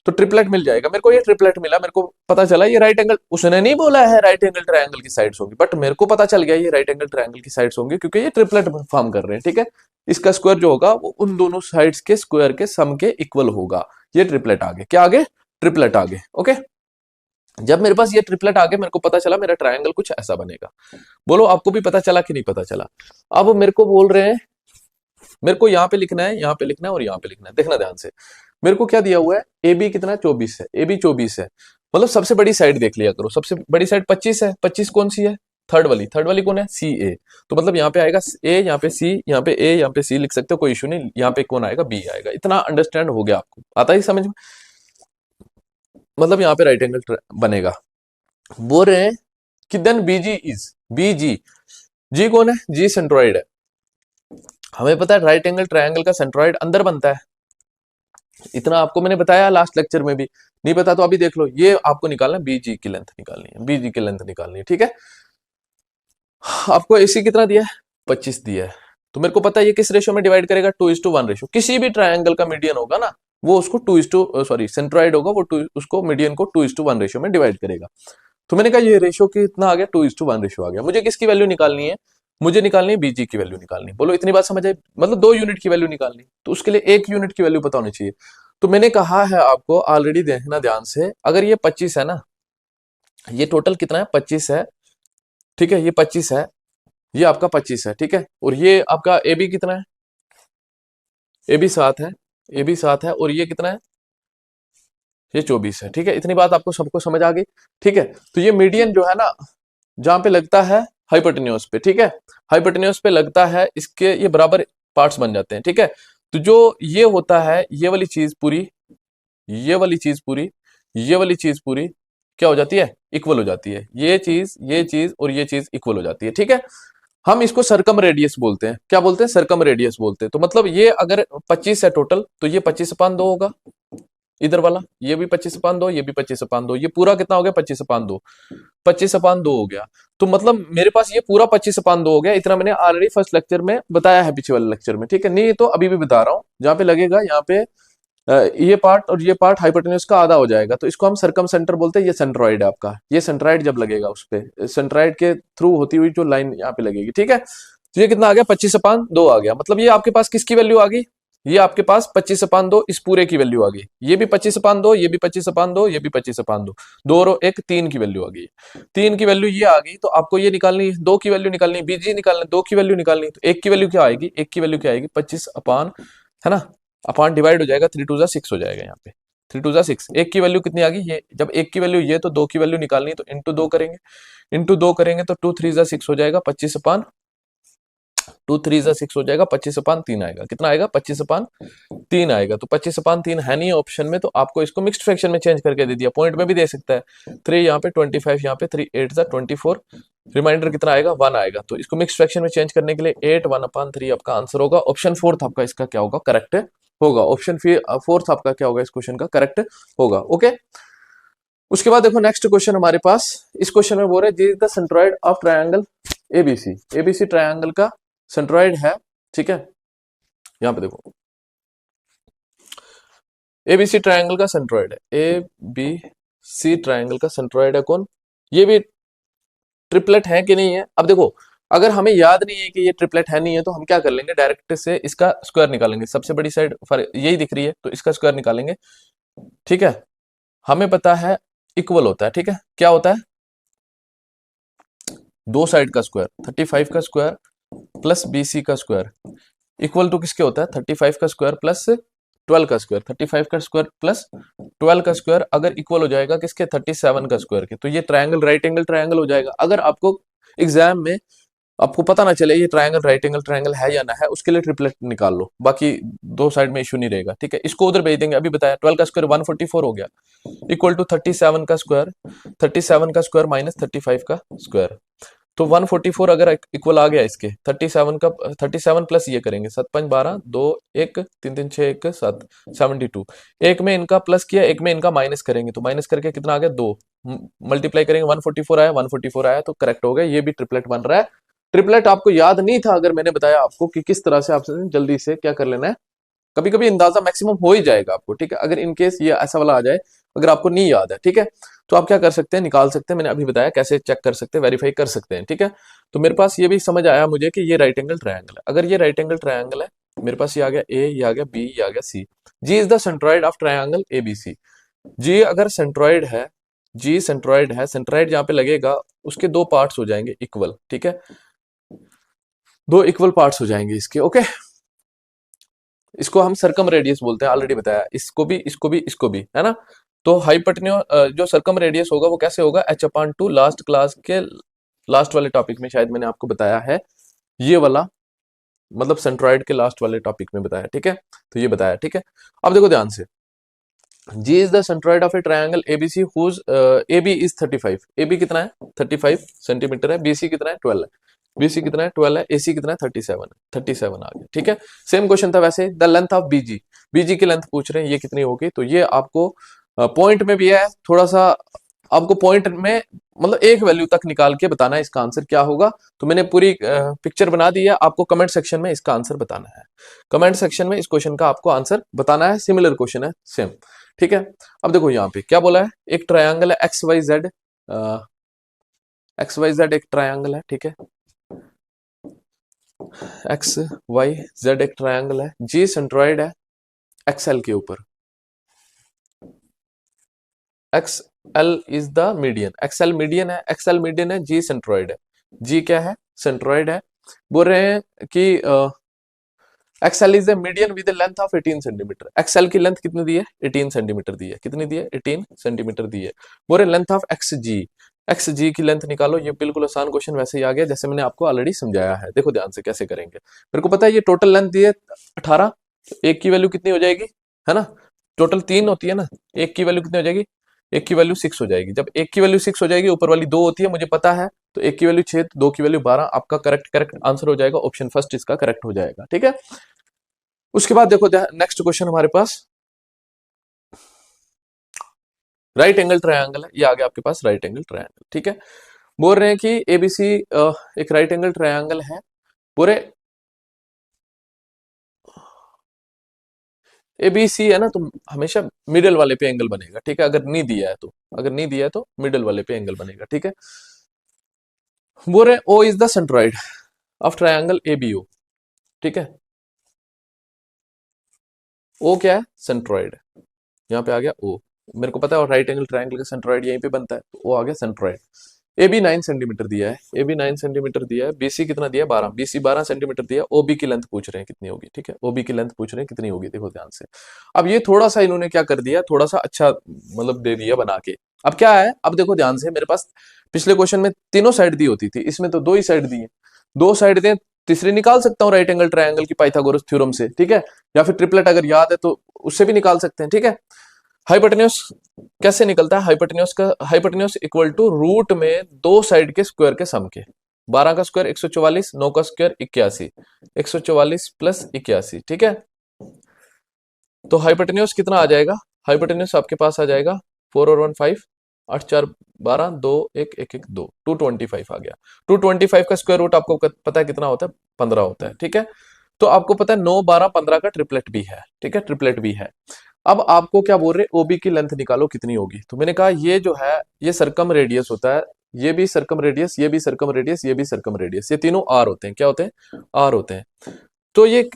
तो ट्रिपलेट मिल जाएगा, मेरे को ये ट्रिपलेट मिला, मेरे को पता चला ये राइट एंगल, उसने नहीं बोला है राइट एंगल ट्रायंगल की साइड्स होंगी, बट मेरे को पता चल गया ये राइट एंगल ट्रायंगल की साइड्स होंगी, क्योंकि ये ट्रिपलेट फॉर्म कर रहे हैं। ठीक है, इसका स्क्वायर जो होगा वो उन दोनों साइड्स के स्क्वायर के सम के इक्वल होगा, ये ट्रिपलेट आगे, क्या आगे, ट्रिपलेट आगे। ओके, जब मेरे पास ये ट्रिपलेट आगे, मेरे को पता चला मेरा ट्रायंगल कुछ ऐसा बनेगा। बोलो आपको भी पता चला कि नहीं पता चला। अब मेरे को बोल रहे हैं, मेरे को यहाँ पे लिखना है, यहाँ पे लिखना है और यहाँ पे लिखना है, देखना ध्यान से, मेरे को क्या दिया हुआ है, ए बी कितना 24 है, ए बी 24 है, मतलब सबसे बड़ी साइड देख लिया करो, सबसे बड़ी साइड 25 है, 25 कौन सी है, थर्ड वाली, थर्ड वाली कौन है, सी ए, तो मतलब यहाँ पे आएगा ए, यहाँ पे सी, यहाँ पे ए, यहाँ पे सी लिख सकते हो, कोई इशू नहीं, यहाँ पे कौन आएगा, बी आएगा। इतना अंडरस्टैंड हो गया आपको, आता ही समझ में, मतलब यहाँ पे राइट एंगल बनेगा। बोल रहे हैं कि देन बीजी इज, बीजी, जी कौन है, जी सेंट्रॉइड है, हमें पता है राइट एंगल ट्रायंगल का सेंट्रॉइड अंदर बनता है, इतना आपको मैंने बताया लास्ट लेक्चर में भी, नहीं पता तो अभी देख लो, ये आपको निकालना है, बीजी की लेंथ निकालनी है, बीजी की लेंथ निकालनी है। ठीक है, आपको एसी कितना दिया है, 25 दिया है, तो मेरे को पता है ये किस रेशियो में डिवाइड करेगा, 2:1 रेशियो, किसी भी ट्रायंगल का मीडियन होगा ना, वो उसको सेंट्रॉइड होगा, वो उसको मीडियन को 2:1 रेशियो में डिवाइड करेगा। तो मैंने कहा ये रेशियो कितना आ गया, 2:1 रेशियो आ गया, मुझे किसकी वैल्यू निकालनी है, मुझे निकालनी है बीजी की वैल्यू निकालनी। बोलो इतनी बात समझ आई, मतलब 2 यूनिट की वैल्यू निकालनी, तो उसके लिए 1 यूनिट की वैल्यू पता होनी चाहिए। तो मैंने कहा है आपको ऑलरेडी, देखना ध्यान से, अगर ये 25 है ना, ये टोटल कितना है 25 है, ठीक है, ये 25 है, ये आपका 25 है। ठीक है, और ये आपका ए बी कितना है, ए बी 7 है, ए बी 7 है, और ये कितना है, ये 24 है। ठीक है, इतनी बात आपको सबको समझ आ गई। ठीक है, तो ये मीडियन जो है ना, जहां पे लगता है हाइपोटेन्यूज पे, ठीक है, हाइपोटेन्यूज पे लगता है, इसके ये बराबर पार्ट्स बन जाते हैं। ठीक है, तो जो ये होता है, ये वाली चीज पूरी, ये वाली चीज पूरी, ये वाली चीज पूरी क्या हो जाती है, इक्वल हो जाती है, ये चीज और ये चीज इक्वल हो जाती है। ठीक है, हम इसको सरकम रेडियस बोलते हैं, क्या बोलते हैं, सरकम रेडियस बोलते हैं। तो मतलब ये अगर 25 है टोटल, तो ये 25/2 होगा, इधर वाला ये भी 25/2, ये भी 25/2, ये पूरा कितना हो गया 25/2, 25/2 हो गया। तो मतलब मेरे पास ये पूरा 25/2 हो गया, इतना मैंने ऑलरेडी फर्स्ट लेक्चर में बताया है, पीछे वाले लेक्चर में। ठीक है, नहीं तो अभी भी बता रहा हूं, जहां पे लगेगा यहाँ पे ये पार्ट और ये पार्ट हाइपोटेन्यूज का आधा हो जाएगा, तो इसको हम सरकम सेंटर बोलते हैं, ये सेंट्रॉइड है आपका, ये सेंट्रॉइड जब लगेगा उस पे, सेंट्रॉइड के थ्रू होती हुई जो लाइन यहाँ पे लगेगी। ठीक है, तो ये कितना आ गया 25/2 आ गया, मतलब ये आपके पास किसकी वैल्यू आ गई, ये आपके पास 25/2 इस पूरे की वैल्यू आ गई, ये भी 25/2, ये भी 25/2, ये भी 25/2, 2 और 1 3 की वैल्यू आ गई, 3 की वैल्यू ये आ गई, तो आपको ये निकालनी, 2 की वैल्यू निकालनी, बीजी निकालना, 2 की वैल्यू निकालनी, तो 1 की वैल्यू क्या आएगी, 1 की वैल्यू क्या आएगी 25 है ना, अपॉन डिवाइड हो जाएगा, 3 2 6 हो जाएगा, यहाँ पे 3 2 6, 1 की वैल्यू कितनी आ गई, ये जब 1 की वैल्यू ये, तो 2 की वैल्यू निकालनी है, तो इंटू 2 करेंगे, इंटू 2 करेंगे तो 2 3 6 हो जाएगा, 25/2 टू थ्री जा 6 हो जाएगा, 25/3 आएगा। कितना आएगा? 25/3 आएगा। तो 25/3 है नहीं ऑप्शन में, तो आपको इसको मिक्स्ड फ्रैक्शन में चेंज करके दे दिया। पॉइंट में भी दे सकता है। 3 यहाँ पे, 25 यहाँ पे, 3 8 जा 24, रिमाइंडर कितना आएगा? 1 आएगा। तो इसको मिक्स्ड फ्रैक्शन में चेंज करने के लिए 8 1/3 आपका आंसर होगा। ऑप्शन फोर्थ आपका इसका क्या होगा? करेक्ट होगा। ऑप्शन फोर्थ आपका क्या होगा? इस क्वेश्चन का करेक्ट होगा। ओके, उसके बाद देखो नेक्स्ट क्वेश्चन हमारे पास। इस क्वेश्चन में बोल रहे this is the centroid of triangle ABC. ABC triangle का सेंट्रॉइड है, ठीक है। यहां पे देखो एबीसी ट्रायंगल का सेंट्रॉइड है। ए बी सी ट्रायंगल का सेंट्रॉइड है कौन? ये भी ट्रिपलेट है कि नहीं है? अब देखो, अगर हमें याद नहीं है कि ये ट्रिपलेट है नहीं है, तो हम क्या कर लेंगे? डायरेक्ट से इसका स्क्वायर निकालेंगे। सबसे बड़ी साइड यही दिख रही है, तो इसका स्क्वायर निकालेंगे, ठीक है। हमें पता है इक्वल होता है, ठीक है। क्या होता है? दो साइड का स्क्वायर, 35 का स्क्वायर प्लस BC का स्क्वायर इक्वल टू किसके होता है? 35 का स्क्वायर प्लस 12 का स्क्वायर। 35 का स्क्वायर प्लस 12 का स्क्वायर अगर इक्वल हो जाएगा किसके? 37 का स्क्वायर के, तो ये ट्रायंगल राइट एंगल ट्रायंगल हो जाएगा। अगर आपको एग्जाम में आपको पता ना चले ये ट्रायंगल राइट एंगल ट्रायंगल है या ना है, उसके लिए ट्रिपलेट निकाल लो, बाकी दो साइड में इशू नहीं रहेगा, ठीक है। इसको उधर भेज देंगे। अभी बताया 12 का स्क्वायर 144 हो गया, इक्वल टू 37 का स्क्वायर, 37 का स्क्वायर माइनस 35 का स्क्वायर। तो 144 अगर इक्वल आ गया इसके 37 का, 37 प्लस ये करेंगे 7 5 12 2 1 3 3 6 1 7 72। एक में इनका प्लस किया, एक में इनका माइनस करेंगे, तो माइनस करके कितना आ गया? 2 मल्टीप्लाई करेंगे 144 आया, 144 आया, तो करेक्ट हो गया। ये भी ट्रिपलेट बन रहा है। ट्रिपलेट आपको याद नहीं था अगर मैंने बताया आपको कि किस तरह से आपसे जल्दी से क्या कर लेना है। कभी कभी अंदाजा मैक्सिमम हो ही जाएगा आपको, ठीक है। अगर इनकेस ये ऐसा वाला आ जाए, अगर आपको नहीं याद है, ठीक है, तो आप क्या कर सकते हैं? निकाल सकते हैं। मैंने अभी बताया कैसे चेक कर सकते हैं, वेरीफाई कर सकते हैं, ठीक है। तो मेरे पास ये भी समझ आया मुझे कि ये राइट एंगल ट्रायंगल है। अगर ये राइट एंगल ट्रायंगल है, मेरे पास ये आ गया ए, ये आ गया बी, ये आ गया C. G is the centroid of triangle ABC. G अगर सेंट्रॉइड है, जी सेंट्रॉइड है, सेंट्रॉइड जहां पे लगेगा उसके दो पार्ट्स हो जाएंगे इक्वल, ठीक है। दो इक्वल पार्ट्स हो जाएंगे इसके, ओके। इसको हम सरकम रेडियस बोलते हैं, ऑलरेडी बताया। इसको भी, इसको भी, इसको भी, है ना। तो हाइपोटेन्यूज जो सरकम रेडियस होगा वो कैसे होगा? h/2। लास्ट क्लास के लास्ट वाले टॉपिक में शायद मैंने आपको बताया है ये वाला, मतलब सेंट्रॉइड के लास्ट वाले टॉपिक में बताया, ठीक है। तो ये बताया, ठीक है। अब देखो ध्यान से, G is the centroid of a triangle ABC whose AB is 35। AB कितना है? 35 सेंटीमीटर है। BC कितना है? 12 है। BC कितना है? 12 है। AC कितना है? 37 है। 37 आ गया, ठीक है। सेम क्वेश्चन था वैसे। The length of BG, BG की लेंथ पूछ रहे हैं, ये कितनी होगी? तो ये आपको पॉइंट में भी है, थोड़ा सा आपको पॉइंट में मतलब एक वैल्यू तक निकाल के बताना है इसका आंसर क्या होगा। तो मैंने पूरी पिक्चर बना दी है, आपको कमेंट सेक्शन में इसका आंसर बताना है। कमेंट सेक्शन में इस क्वेश्चन का आपको आंसर बताना है। सिमिलर क्वेश्चन है, सेम, ठीक है। अब देखो यहाँ पे क्या बोला है, एक ट्रायंगल है XYZ एक ट्रायंगल है, ठीक है। XYZ एक ट्रायंगल है, जी सेंट्रॉइड है XL के ऊपर। XL is the median, XL median है, XL मीडियन है, जी सेंट्रॉइड है। जी क्या है? सेंट्रॉइड है। बोल रहे हैं कि XL is the median with length of 18 centimetre. XL की लेंथ कितनी दी है? 18 सेंटीमीटर दी है। कितनी दी है? 18 सेंटीमीटर दी है। बोल रहे लेंथ ऑफ XG की लेंथ निकालो। ये बिल्कुल आसान क्वेश्चन वैसे ही आ गया जैसे मैंने आपको ऑलरेडी समझाया है। देखो ध्यान से कैसे करेंगे। मेरे को पता है ये टोटल लेंथ दी है 18, एक की वैल्यू कितनी हो जाएगी, है ना। टोटल 3 होती है ना, एक की वैल्यू कितनी हो जाएगी? एक की वैल्यू 6 हो जाएगी। जब एक की वैल्यू 6 हो जाएगी, ऊपर वाली 2 होती है, मुझे पता है, तो एक की वैल्यू 6, 2 की वैल्यू 12। आपका करेक्ट आंसर हो जाएगा ऑप्शन फर्स्ट, इसका करेक्ट हो जाएगा, ठीक है। उसके बाद देखो नेक्स्ट क्वेश्चन हमारे पास राइट एंगल ट्रायंगल है। ये आ गया आपके पास राइट एंगल ट्रायंगल, ठीक है। बोल रहे हैं कि एबीसी एक राइट एंगल ट्रायंगल है। बोल रहे एबीसी है ना, तो हमेशा मिडिल वाले पे एंगल बनेगा, ठीक है। अगर नहीं दिया है तो, अगर नहीं दिया है तो मिडिल वाले पे एंगल बनेगा, ठीक है। बोल रहे O is the centroid of triangle ABO, ठीक है। ओ क्या है? सेंट्रॉइड। यहाँ पे आ गया ओ, मेरे को पता है, और राइट एंगल ट्रायंगल का सेंट्रॉइड यहीं पे बनता है, तो ओ आ गया सेंट्रॉइड। ए बी 9 सेंटीमीटर दिया है, ए बी 9 सेंटीमीटर दिया है। बीसी कितना दिया है? 12, बीसी 12 सेंटीमीटर दिया है। ओबी की लेंथ पूछ रहे हैं कितनी होगी, ठीक है। ओबी की लेंथ पूछ रहे हैं कितनी होगी, देखो ध्यान से। अब ये थोड़ा सा इन्होंने क्या कर दिया, थोड़ा सा अच्छा मतलब दे दिया बना के। अब क्या है, अब देखो ध्यान से, मेरे पास पिछले क्वेश्चन में तीनों साइड दी होती थी, इसमें तो दो ही साइड दी है। दो साइड दें तीसरी निकाल सकता हूँ राइट एंगल ट्रायंगल की पाइथागोरस थ्योरम से, ठीक है, या फिर ट्रिपलेट अगर याद है तो उससे भी निकाल सकते हैं, ठीक है। हाइपोटेन्यूस कैसे निकलता है, हाइपोटेन्यूस इक्वल टू रूट में दो साइड के स्क्वायर के सम के, 12 का स्क्वायर 144, 9 का स्क्वायर 81, 144 प्लस 81, ठीक है। तो हाइपोटेन्यूस कितना आ जाएगा, हाइपोटेन्यूस आपके पास आ जाएगा 4 और 1 5, 8 4 12, 2 1 1 1 2, 225 आ गया। 225 का स्क्वायर रूट आपको पता है कितना होता है, 15 होता है, ठीक है। तो आपको पता है 9 12 15 का ट्रिपलेट भी है, ठीक है, ट्रिपलेट भी है। अब आपको क्या बोल रहे हैं, ओबी की लेंथ निकालो कितनी होगी। तो मैंने कहा ये जो है ये सर्कम रेडियस होता है, ये भी सर्कम रेडियस, ये भी सर्कम रेडियस, ये भी सर्कम रेडियस, ये तीनों आर होते हैं, क्या होते हैं, आर होते हैं। तो ये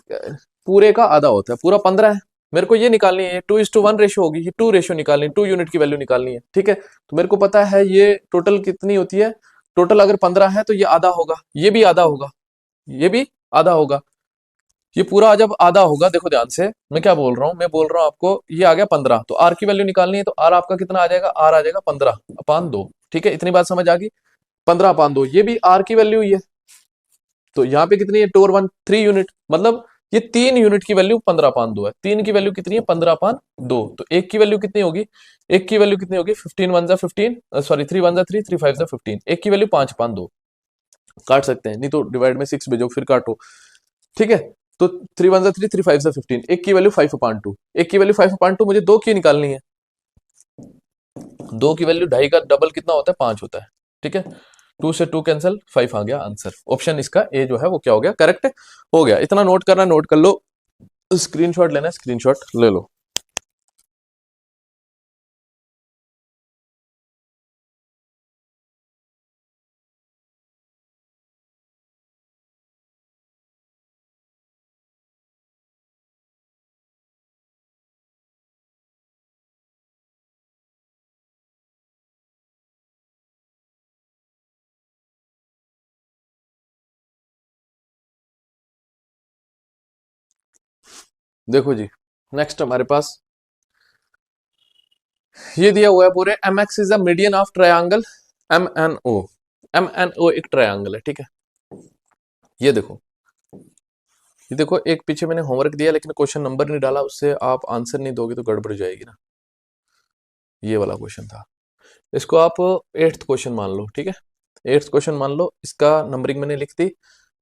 पूरे का आधा होता है, पूरा 15 है। मेरे को ये निकालनी है 2:1 रेशियो होगी, ये 2 रेशियो निकालनी है, 2 यूनिट की वैल्यू निकालनी है, ठीक है। तो मेरे को पता है ये टोटल कितनी होती है, टोटल अगर 15 है तो ये आधा होगा, ये भी आधा होगा, ये भी आधा होगा, ये पूरा जब आधा होगा, देखो ध्यान से मैं क्या बोल रहा हूं, मैं बोल रहा हूं आपको ये आ गया 15, तो आर की वैल्यू निकालनी है, तो आर आपका कितना आ जाएगा, आर आ जाएगा 15/2, ठीक है। इतनी बात समझ आ गई, 15/2, ये भी आर की वैल्यू ही है। तो यहाँ पे कितनी है, 2 और 1 3 यूनिट, मतलब ये 3 यूनिट की वैल्यू 15/2 है, 3 की वैल्यू कितनी है 15/2, तो एक की वैल्यू कितनी होगी, एक की वैल्यू कितनी होगी 15 1 जा 15, सॉरी 3 1 जा 3, 3 5 जा 15, एक की वैल्यू 5/2, काट सकते हैं, नहीं तो डिवाइड में 6 भेजो फिर काटो, ठीक है। तो 3 1 जा 3, 3 5 जा 15, एक की वैल्यू 5/2, एक की वैल्यू 5/2, मुझे दो की निकालनी है, दो की वैल्यू ढाई का डबल कितना होता है 5 होता है, ठीक है। 2 से 2 कैंसिल, 5 आ गया आंसर, ऑप्शन इसका ए जो है वो क्या हो गया, करेक्ट हो गया। इतना नोट करना, नोट कर लो, स्क्रीनशॉट लेना है, स्क्रीनशॉट ले लो। देखो जी, नेक्स्ट हमारे पास ये दिया हुआ है पूरे, M X is the median of triangle M N O, M N O एक ट्रायंगल है, ठीक है। ये देखो, ये देखो, एक पीछे मैंने होमवर्क दिया लेकिन क्वेश्चन नंबर नहीं डाला, उससे आप आंसर नहीं दोगे तो गड़बड़ जाएगी ना, ये वाला क्वेश्चन था। इसको आप 8th क्वेश्चन मान लो, ठीक है, 8th क्वेश्चन मान लो, इसका नंबरिंग मैंने लिख दी,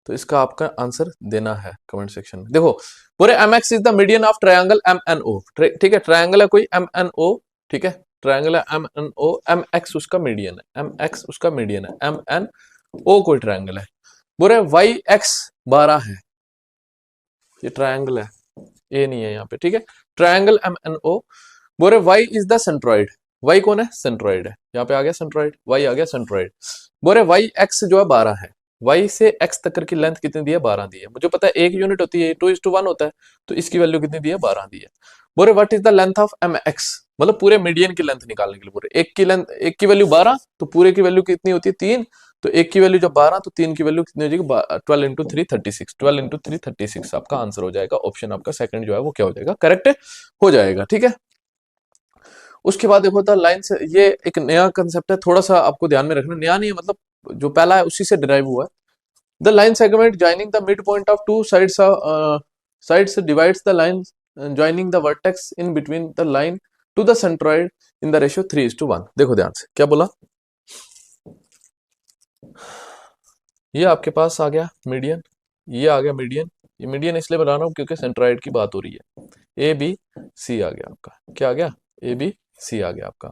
तो इसका आपका आंसर देना है कमेंट सेक्शन में। देखो पूरे M X is the median of triangle M N O, ठीक है, ट्रायंगल है कोई एम एन ओ, ठीक है, ट्रायंगल है M N O, M X उसका मीडियन है, एम एक्स उसका मीडियन है, एम एन ओ कोई ट्रायंगल है। बोले वाई एक्स 12 है, ये ट्रायंगल है, ए नहीं है यहाँ पे, ठीक है, ट्रायंगल एम एन ओ। बोले Y is the centroid, Y कौन है, सेंट्रॉइड है, यहाँ पे आ गया सेंट्रॉइड, वाई आ गया सेंट्रॉइड। बोले वाई एक्स जो है 12 है, वाई से एक्स तक की लेंथ कितनी दी है, 12 दी है, मुझे पता है एक यूनिट होती है, 2:1 होता है, तो इसकी वैल्यू कितनी दी है, 12 दी है। बोले what is the length of M X, मतलब पूरे मीडियन की लेंथ निकालने के लिए, पूरे एक की लेंथ, एक की वैल्यू 12, तो पूरे की वैल्यू कितनी होती है 3, तो एक की वैल्यू जब 12 तो 3 की वैल्यू कितनी हो जाएगी, 12 इंटू 3 36, 12 इंटू 3 36 आपका आंसर हो जाएगा, ऑप्शन आपका सेकंड जो है वो क्या हो जाएगा, करेक्ट हो जाएगा, ठीक है। उसके बाद देखो था लाइन से, ये एक नया कंसेप्ट है, थोड़ा सा आपको ध्यान में रखना, नया नहीं है, मतलब जो पहला है उसी से डिराइव हुआ है। The line segment joining the mid point of two sides divides the line joining the vertex in between the line to the centroid in the ratio 3:1। देखो ध्यान से क्या बोला, ये आपके पास आ गया मीडियन, ये आ गया मीडियन, ये मीडियन इसलिए बना रहा हूं क्योंकि सेंट्रॉइड की बात हो रही है, ए बी सी आ गया आपका, क्या आ गया, ए बी सी आ गया आपका,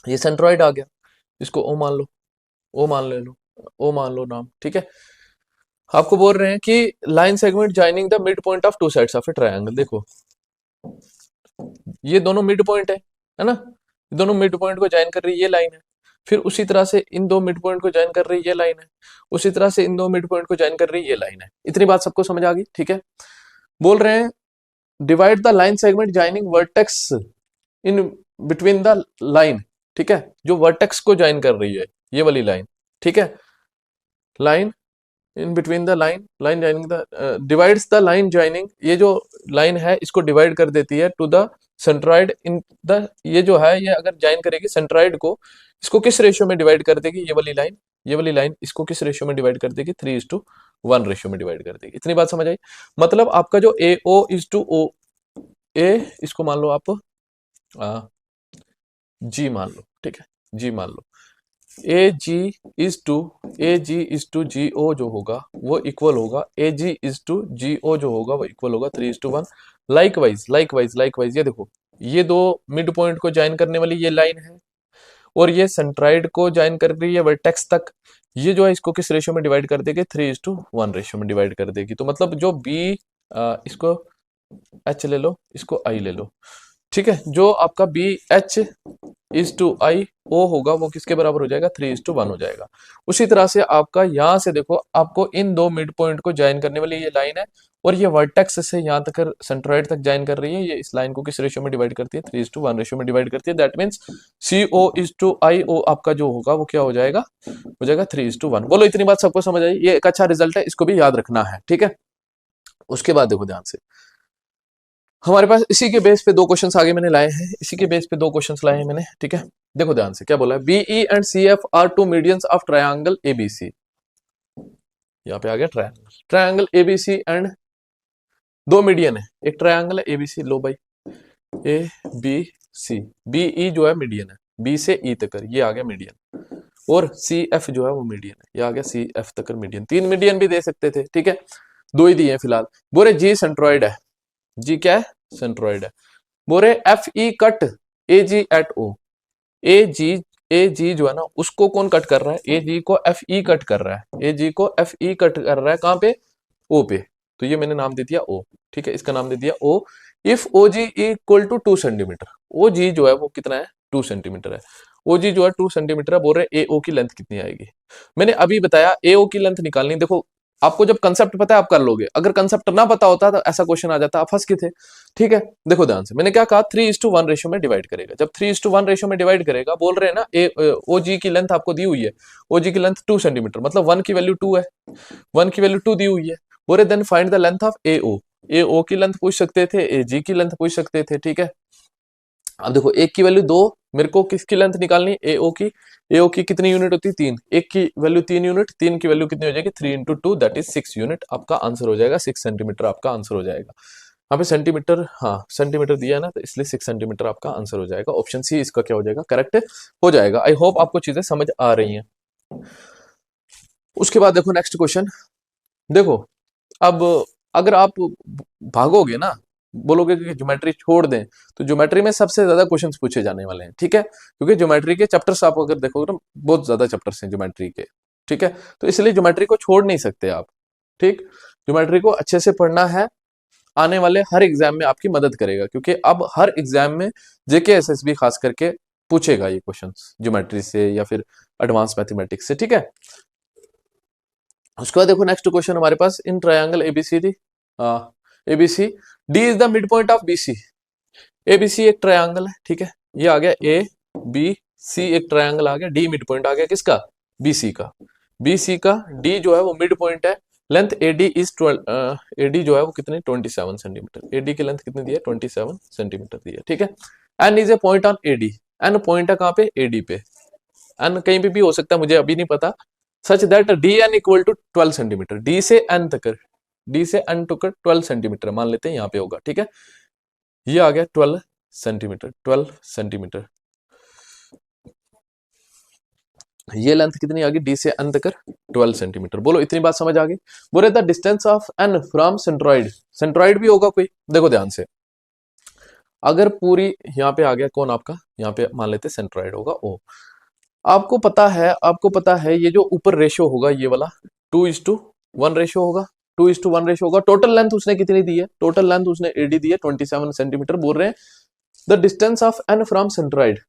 ये सेंट्रॉइड आ गया, इसको ओ मान लो, ओ मान ले लो, ओ मान लो नाम, ठीक है। आपको बोल रहे हैं कि line segment joining the mid point of two sides of a triangle, देखो ये दोनों मिड पॉइंट है ना, ये दोनों मिड पॉइंट को ज्वाइन कर रही ये लाइन है, फिर उसी तरह से इन दो मिड पॉइंट को ज्वाइन कर रही ये लाइन है, उसी तरह से इन दो मिड पॉइंट को ज्वाइन कर रही ये लाइन है, इतनी बात सबको समझ आ गई, ठीक है। बोल रहे हैं divide the line segment joining vertex in between the line, ठीक है, जो वर्टेक्स को ज्वाइन कर रही है ये वाली लाइन, ठीक है, line in between the line joining the divides the line joining, ये जो लाइन है इसको डिवाइड कर देती है to the centroid in the, ये जो है ये अगर ज्वाइन करेगी सेंट्रॉइड को, इसको किस रेशियो में डिवाइड कर देगी, ये वाली लाइन, ये वाली लाइन इसको किस रेशियो में डिवाइड कर देगी, 3:1 रेशियो में डिवाइड कर देगी। इतनी बात समझ आई। मतलब आपका जो ए ओ इज टू ओ ए, इसको मान लो आप जी मान लो, ठीक है, जी मान लो, ए जी इज टू जी ओ जो होगा वो इक्वल होगा ए जी इज टू जी ओ जो होगा वो इक्वल होगा 3:1। लाइकवाइज ये देखो, ये दो मिड पॉइंट को ज्वाइन करने वाली ये लाइन है और ये सेंट्राइड को ज्वाइन कर रही है वर्टेक्स तक। ये जो है इसको किस रेशियो में डिवाइड कर देगी, 3:1 रेशियो में डिवाइड कर देगी। तो मतलब जो बी, इसको एच ले लो, इसको आई ले लो, ठीक है, जो आपका B H is to I ओ होगा वो किसके बराबर हो जाएगा, 3:1 हो जाएगा। उसी तरह से आपका यहां से देखो, आपको इन दो मिड पॉइंट को ज्वाइन करने वाली ये लाइन है और ये वर्टेक्स से यहां तक सेंट्रॉइड तक ज्वाइन कर रही है, ये इस लाइन को किस रेशियो में डिवाइड करती है, 3:1 रेशियो में डिवाइड करती है। That means C O is to I O आपका जो होगा वो क्या हो जाएगा, 3:1। बोलो इतनी बात सबको समझ आई, ये एक अच्छा रिजल्ट है, इसको भी याद रखना है, ठीक है। उसके बाद देखो ध्यान से, हमारे पास इसी के बेस पे दो क्वेश्चंस आगे मैंने लाए हैं, इसी के बेस पे दो क्वेश्चंस लाए हैं मैंने, ठीक है। देखो ध्यान से क्या बोला है, BE and C F are two medians of triangle ABC. यहाँ पे आ गया ट्रायंगल एबीसी एंड दो मीडियन है, एक ट्रायंगल है एबीसी, लो भाई ए बी सी, बीई जो है मीडियन है, बी से ई तक ये आ गया मीडियन, और सी एफ जो है वो मीडियन है, ये आ गया सी एफ तक मीडियन। तीन मीडियन भी दे सकते थे, ठीक है, दो ही दिए हैं फिलहाल। बोरे जी सेंट्रॉइड है, जी क्या है, सेंट्रॉइड है। बोरे एफ ई कट ए जी एट ओ, ए जी जो है ना उसको कौन कट कर रहा है, ए जी को एफ ई कट कर रहा है, ए जी को एफ ई कट कर रहा है, कहां पे, ओ पे। तो ये मैंने नाम दे दिया ओ, ठीक है, इसका नाम दे दिया O. If O G equal to 2 centimetre, O G जो है वो कितना है, 2 सेंटीमीटर है, ओ जी जो है 2 सेंटीमीटर है। बोल रहे ए ओ की लेंथ कितनी आएगी, मैंने अभी बताया ए ओ की लेंथ निकालनी। देखो आपको जब कंसेप्ट पता है आप कर लोगे, अगर कंसेप्ट ना पता होता तो ऐसा क्वेश्चन आ जाता, आप फंस गए थे, ठीक है। देखो ध्यान से, मैंने क्या कहा, 3:1 रेशियो में डिवाइड करेगा। जब 3:1 रेशियो में डिवाइड करेगा, बोल रहे हैं ना ए ओ जी की लेंथ आपको दी हुई है, ओ जी की लेंथ 2 सेंटीमीटर, मतलब 1 की वैल्यू 2 है, 1 की वैल्यू 2 दी हुई है। बोले then find the length of A O की लेंथ पूछ सकते थे, ए जी की लेंथ पूछ सकते थे, ठीक है। अब देखो एक की वैल्यू 2, मेरे को किसकी लेंथ निकालनी, ए ओ की कितनी यूनिट होती है, 3, एक की वैल्यू 3 यूनिट, 3 की वैल्यू कितनी हो जाएगी, 3 × 2 दैट इज 6 यूनिट, आपका आंसर हो जाएगा 6 सेंटीमीटर, आपका आंसर हो जाएगा। यहाँ पे सेंटीमीटर, हाँ सेंटीमीटर दिया है ना, तो इसलिए 6 सेंटीमीटर आपका आंसर हो जाएगा। ऑप्शन सी इसका क्या हो जाएगा, करेक्ट हो जाएगा। आई होप आपको चीजें समझ आ रही हैं। उसके बाद देखो नेक्स्ट क्वेश्चन, देखो अब अगर आप भागोगे ना, बोलोगे कि ज्योमेट्री छोड़ दें, तो ज्योमेट्री में सबसे ज्यादा क्वेश्चंस पूछे जाने वाले हैं, ठीक है, क्योंकि ज्योमेट्री के चैप्टर्स आप अगर देखोगे ना बहुत ज्यादा चैप्टर्स हैं ज्योमेट्री के, ठीक है, तो इसलिए ज्योमेट्री को छोड़ नहीं सकते आप, ठीक। ज्योमेट्री को अच्छे से पढ़ना है, आने वाले हर एग्जाम में आपकी मदद करेगा, क्योंकि अब हर एग्जाम में जेके एसएसबी खास करके पूछेगा ये क्वेश्चन ज्योमेट्री से या फिर एडवांस मैथमेटिक्स से, ठीक है। उसके बाद देखो नेक्स्ट क्वेश्चन हमारे पास, in triangle ABCD ABC D is the mid point of BC. ABC एक ट्रायंगल है, ठीक है, ये आ गया ए बी सी, एक ट्रायंगल आ गया, डी मिड पॉइंट आ गया किसका, बीसी का, बीसी का, डी जो है वो मिड पॉइंट है, लेंथ एडी इज 12, एडी जो है वो कितनी 27 सेंटीमीटर, एडी की लेंथ कितनी दी है 27 सेंटीमीटर दी है, ठीक है। N is a point on AD, N point है कहां पे, एडी पे, एन कहीं पे भी हो सकता है मुझे अभी नहीं पता, such that D N equal to 12 centimetre, D से एन तक, डी से एन तक 12 सेंटीमीटर मान लेते हैं यहाँ पे होगा, ठीक है। ये आ गया 12 सेंटीमीटर, 12 सेंटीमीटर, ये लेंथ कितनी आ गई, डी से एन तक 12 सेंटीमीटर। बोलो इतनी बात समझ आ गई। बोले the distance of N from centroid, centroid भी होगा कोई, देखो ध्यान से, अगर पूरी यहाँ पे आ गया कौन आपका, यहाँ पे मान लेते सेंट्रॉइड होगा ओ, आपको पता है ये जो ऊपर रेशियो होगा ये वाला 2:1 रेशियो होगा, 2:1 रेशियो होगा। टोटल लेंथ उसने कितनी दी है, टोटल लेंथ उसने एडी दी है 27 सेंटीमीटर। बोल रहे हैं the distance of N from centroid,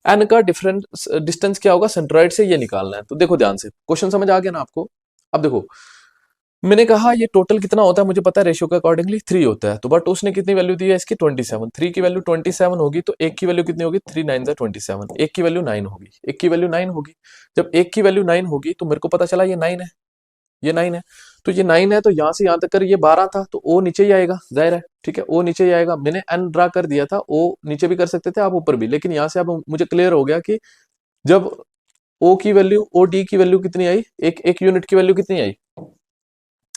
N का डिफरेंस डिस्टेंस क्या होगा सेंट्रॉइड से, ये निकालना है। तो देखो ध्यान से, क्वेश्चन समझ आ गया ना आपको। अब देखो मैंने कहा ये टोटल कितना होता है मुझे पता है, रेशियो के अकॉर्डिंगली 3 होता है, तो बट उसने कितनी वैल्यू दी है इसकी 27, 3 की वैल्यू 27 होगी, तो एक की वैल्यू कितनी होगी, 3 9 27, एक की वैल्यू 9 होगी, एक की वैल्यू 9 होगी। जब एक की वैल्यू 9 होगी तो मेरे को पता चला ये 9 है, ये 9 है, तो ये 9 है, तो यहां से यहां तक कर ये 12 था, तो ओ नीचे ही आएगा, जाहिर है, ठीक है, ओ नीचे ही आएगा। मैंने एन ड्रा कर दिया था, ओ नीचे भी कर सकते थे आप ऊपर भी, लेकिन यहां से अब मुझे क्लियर हो गया कि जब ओ की वैल्यू, ओ डी की वैल्यू कितनी आई, एक यूनिट की वैल्यू कितनी आई,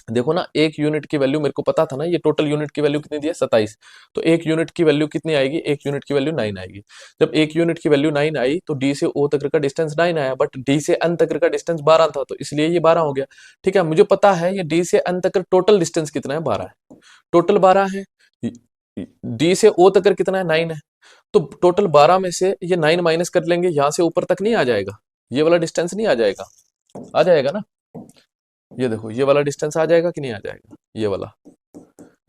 देखो ना, एक यूनिट की वैल्यू मेरे को पता था ना, ये टोटल यूनिट की वैल्यू कितनी दी है 27, तो एक यूनिट की वैल्यू कितनी आएगी, एक यूनिट की वैल्यू 9 आएगी। जब एक यूनिट की वैल्यू 9 आई तो डी से ओ तक का डिस्टेंस 9 आया, बट डी से एन तक का डिस्टेंस 12 था, तो इसलिए ये 12 हो गया। ठीक है, मुझे पता है ये डी से एन तक टोटल डिस्टेंस कितना है, 12 है, टोटल 12 है। डी से ओ तक कितना है, 9 है, तो टोटल 12 में से ये 9 माइनस कर लेंगे, यहां से ऊपर तक नहीं आ जाएगा, ये वाला डिस्टेंस नहीं आ जाएगा, आ जाएगा ना, ये देखो ये वाला डिस्टेंस आ जाएगा कि नहीं आ जाएगा, ये वाला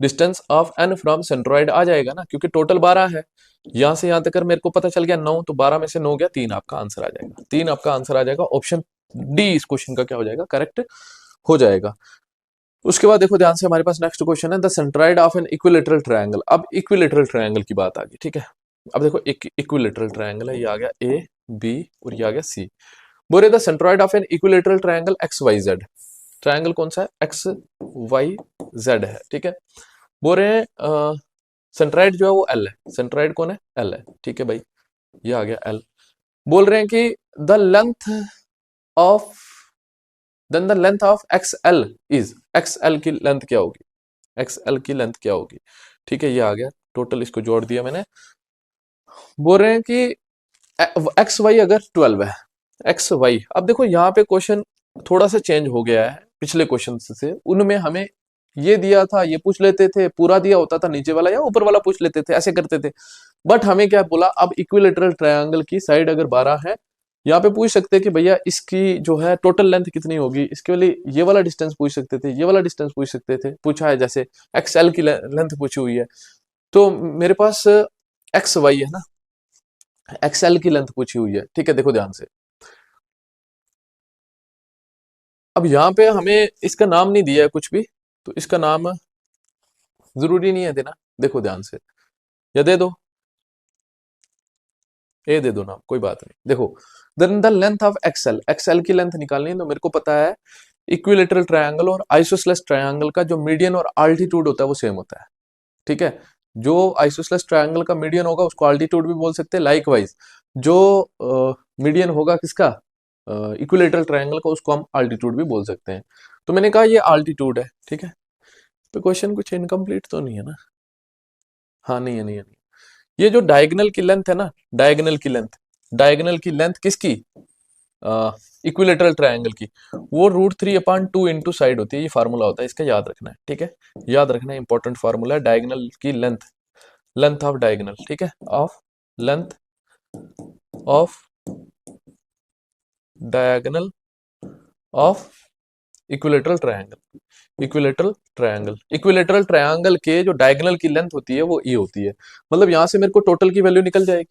distance of N from centroid आ जाएगा ना, क्योंकि टोटल 12 है, यहां से यहां तक मेरे को पता चल गया 9, तो 12 में से 9 गया 3, आपका आंसर आ जाएगा, 3 आपका आंसर आ जाएगा, ऑप्शन डी इस क्वेश्चन का क्या हो जाएगा, करेक्ट हो जाएगा। उसके बाद देखो ध्यान से, हमारे पास नेक्स्ट क्वेश्चन है, the centroid of an equilateral triangle. अब इक्विलेटरल ट्रायंगल की बात आ गई, ठीक है। अब देखो एक इक्विलेटरल ट्रायंगल है, ये आ गया ए बी और ये आ गया सी। बोले the centroid of an equilateral triangle X Y Z, triangle कौन सा है, एक्स वाई जेड है, ठीक है। बोल रहे हैं सेंट्रॉइड जो है वो एल है, सेंट्रॉइड कौन है, एल है, ठीक है भाई, ये आ गया एल। बोल रहे हैं कि the length of, then the length of X L is, X L की लेंथ क्या होगी, एक्स एल की लेंथ क्या होगी, ठीक है, ये आ गया, टोटल इसको जोड़ दिया मैंने। बोल रहे हैं कि एक्स वाई अगर 12 है, एक्स वाई, अब देखो यहाँ पे क्वेश्चन थोड़ा सा चेंज हो गया है पिछले क्वेश्चन से, उनमें हमें ये दिया था, ये पूछ लेते थे, पूरा दिया होता था नीचे वाला या ऊपर वाला पूछ लेते थे, ऐसे करते थे। बट हमें क्या बोला, अब इक्विलेटरल ट्रायंगल की साइड अगर 12 है, यहाँ पे पूछ सकते हैं कि भैया इसकी जो है टोटल लेंथ कितनी होगी, इसके लिए ये वाला डिस्टेंस पूछ सकते थे, ये वाला डिस्टेंस पूछ सकते थे, पूछा है जैसे एक्सएल की लेंथ पूछी हुई है, तो मेरे पास एक्स वाई है ना, एक्सएल की लेंथ पूछी हुई है, ठीक है। देखो ध्यान से, अब यहाँ पे हमें इसका नाम नहीं दिया है कुछ भी, तो इसका नाम जरूरी नहीं है देना, देखो ध्यान से, या दे दो, ए दे दो ना, कोई बात नहीं। देखो then the length of XL, XL की लेंथ निकालनी है, तो मेरे को पता है इक्विलेटरल ट्रायंगल और आइसोसेलेस ट्रायंगल का जो मीडियन और अल्टीट्यूड होता है वो सेम होता है, ठीक है। जो आइसोसेलेस ट्रायंगल का मीडियन होगा उसको अल्टीट्यूड भी बोल सकते हैं, लाइकवाइज जो मीडियन होगा किसका, इक्विलेटरल ट्रायंगल का, उसको हम अल्टीट्यूड भी बोल सकते हैं। तो मैंने कहा ये अल्टीट्यूड है, ठीक है। तो क्वेश्चन कुछ इनकम्प्लीट तो नहीं है ना, हाँ नहीं है, नहीं है, नहीं है। ये जो डायगोनल की लेंथ है ना, डायगोनल की लेंथ, डायगोनल की लेंथ किसकी, इक्विलेटरल ट्रायंगल की, वो √3/2 इंटू साइड होती है, ये फार्मूला होता है, इसका याद रखना है, ठीक है, याद रखना है, इंपॉर्टेंट फार्मूला है, डायगोनल की लेंथ, लेंथ ऑफ डायगोनल, ठीक है, of length of diagonal of equilateral triangle, equilateral triangle, equilateral triangle के जो डायगोनल की लेंथ होती है वो ये होती है, मतलब यहां से मेरे को टोटल की वैल्यू निकल जाएगी।